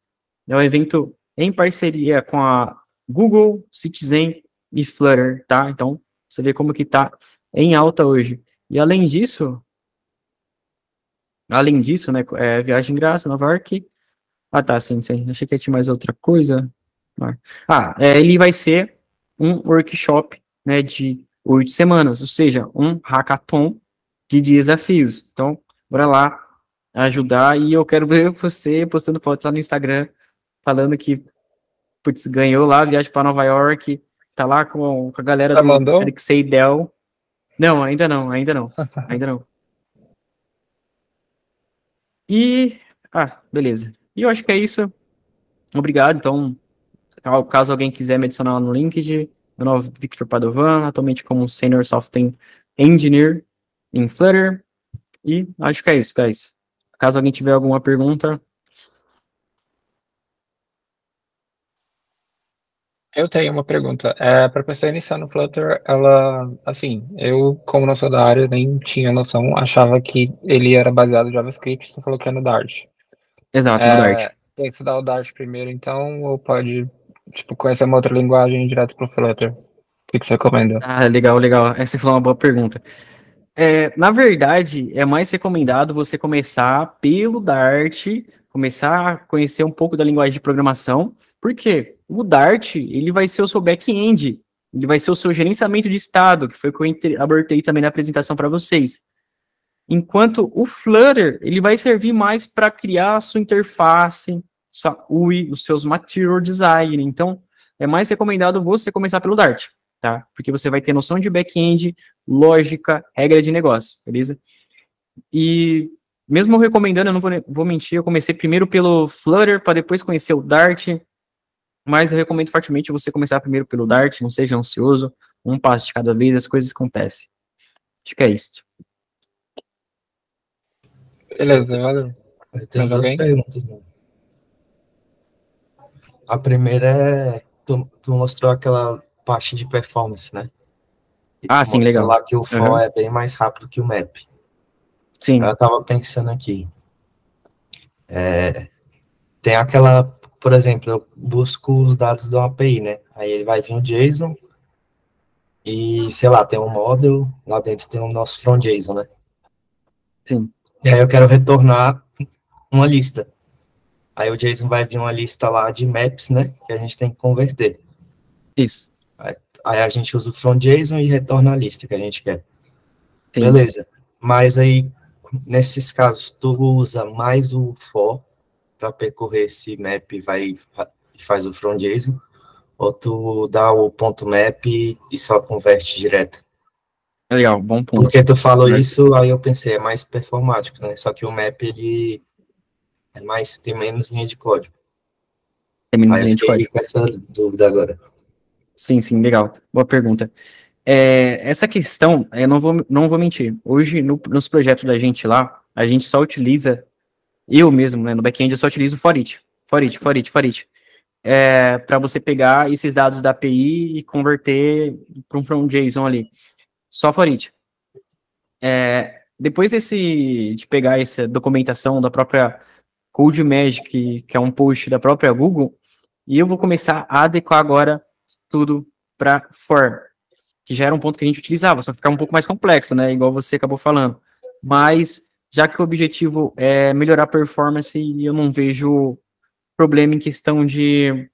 É um evento em parceria com a Google, Citizen e Flutter, tá? Então, você vê como que tá em alta hoje. E além disso, né, viagem de graça, Nova York. Ah, tá, sim. Achei que tinha mais outra coisa. Ele vai ser um workshop, né, de 8 semanas, ou seja, um hackathon de desafios. Então, bora lá ajudar, e eu quero ver você postando foto lá no Instagram, falando que, putz, ganhou lá a viagem para Nova York, tá lá com a galera do mandou? Eric Seidel. Não, ainda não, ainda não, ainda não. E, beleza. E eu acho que é isso. Obrigado, então, caso alguém quiser me adicionar lá no LinkedIn, meu nome é Victor Padovan, atualmente como Senior Software Engineer em Flutter, e acho que é isso, guys. Caso alguém tiver alguma pergunta... Eu tenho uma pergunta. Para a pessoa iniciar no Flutter, ela, assim, eu, como não sou da área, nem tinha noção, achava que ele era baseado em JavaScript, você falou que é no Dart. Exato, no Dart. Tem que estudar o Dart primeiro, então, ou pode, tipo, conhecer uma outra linguagem direto pro Flutter? O que você recomenda? Legal, legal. Essa foi uma boa pergunta. Na verdade, é mais recomendado você começar pelo Dart, começar a conhecer um pouco da linguagem de programação, porque o Dart, ele vai ser o seu back-end, ele vai ser o seu gerenciamento de estado, que foi o que eu abordei também na apresentação para vocês. Enquanto o Flutter, ele vai servir mais para criar a sua interface, sua UI, os seus material design. Então, é mais recomendado você começar pelo Dart, tá? Porque você vai ter noção de back-end, lógica, regra de negócio, beleza? E mesmo eu recomendando, eu não vou mentir, eu comecei primeiro pelo Flutter, para depois conhecer o Dart, mas eu recomendo fortemente você começar primeiro pelo Dart, não seja ansioso, um passo de cada vez, as coisas acontecem. Acho que é isso. Beleza, valeu. Eu tenho Mais duas alguém? perguntas, mano. A primeira é, tu mostrou aquela parte de performance, né? E tu Sim, mostrou legal. lá que o for é bem mais rápido que o map. Sim. Eu tava pensando aqui, tem aquela, por exemplo, eu busco os dados de uma API, né? Aí ele vai vir o JSON e, sei lá, tem um model, lá dentro tem o nosso from JSON, né? Sim. E aí eu quero retornar uma lista. Aí o JSON vai vir uma lista lá de maps, né? Que a gente tem que converter. Isso. Aí a gente usa o from JSON e retorna a lista que a gente quer. Sim. Beleza. Mas aí, nesses casos, tu usa mais o for para percorrer esse map e faz o from JSON, ou tu dá o ponto map e só converte direto? Legal, bom ponto. Porque tu falou isso, aí eu pensei, é mais performático, né? Só que o map, ele tem menos linha de código. Tem menos Aí eu linha de fiquei código. com essa dúvida agora. Sim, legal. Boa pergunta. Essa questão, eu não vou mentir. Hoje, nos projetos da gente lá, a gente só utiliza, eu mesmo, né, no back-end, eu só utilizo for each, para você pegar esses dados da API e converter para um JSON ali. Só for each. Depois de pegar essa documentação da própria CodeMagic, que é um post da própria Google, e eu vou começar a adequar agora tudo para for, que já era um ponto que a gente utilizava, só ficar um pouco mais complexo, né, igual você acabou falando. Mas, já que o objetivo é melhorar a performance, eu não vejo problema em questão de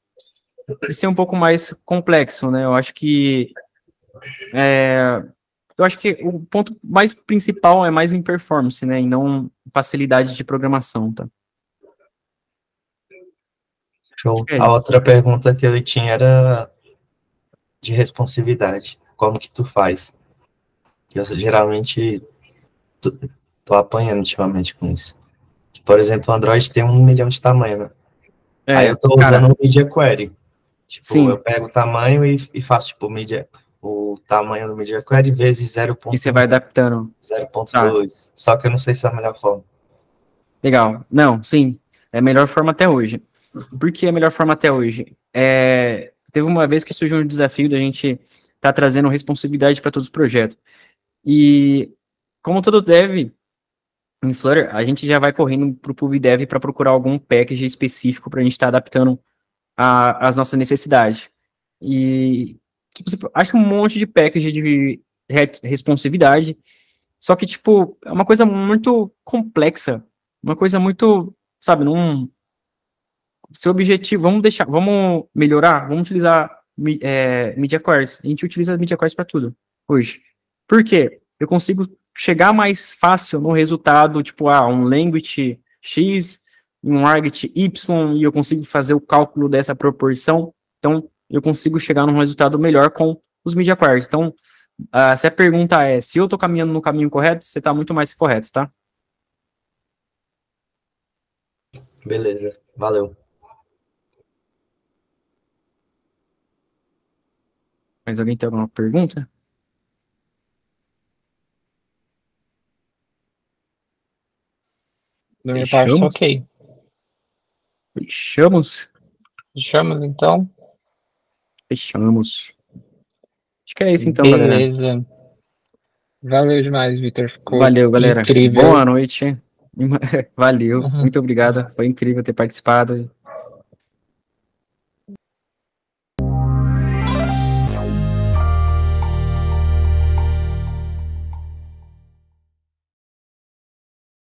ser um pouco mais complexo, né, eu acho que o ponto mais principal é mais em performance, né, e não facilidade de programação, tá? Show. É A isso. outra pergunta que eu tinha era de responsividade. Como que tu faz? Eu geralmente tô apanhando ultimamente com isso. Por exemplo, o Android tem 1 milhão de tamanho, né? Aí eu tô usando o Media Query. Tipo, eu sim. pego o tamanho e faço, tipo, o tamanho do Media Query vezes E você vai adaptando. 0.2. Só que eu não sei se é a melhor forma. Legal. Não, sim. É a melhor forma até hoje. Por que é a melhor forma até hoje? Teve uma vez que surgiu um desafio da gente tá trazendo responsabilidade para todos os projetos. E, como todo dev, em Flutter, a gente já vai correndo para o PubDev para procurar algum package específico para a gente estar adaptando às nossas necessidades. E tipo, você acha um monte de package de responsividade, só que, tipo, é uma coisa muito complexa, uma coisa muito, sabe, não... Seu objetivo, vamos melhorar, vamos utilizar Media Queries. A gente utiliza Media Queries para tudo hoje. Por quê? Eu consigo chegar mais fácil no resultado, tipo, um language X, um argt Y, e eu consigo fazer o cálculo dessa proporção. Então, eu consigo chegar num resultado melhor com os Media Queries. Então, Se a pergunta é se eu tô caminhando no caminho correto, você tá muito mais correto, tá? Beleza, valeu. Mas alguém tem alguma pergunta? Da minha parte, tá Fechamos? ok. Fechamos? Fechamos, então? Fechamos. Acho que é isso então, galera. Beleza. Valeu demais, Vitor. Ficou Valeu, galera. incrível. Boa noite. Valeu. Muito obrigado. Foi incrível ter participado.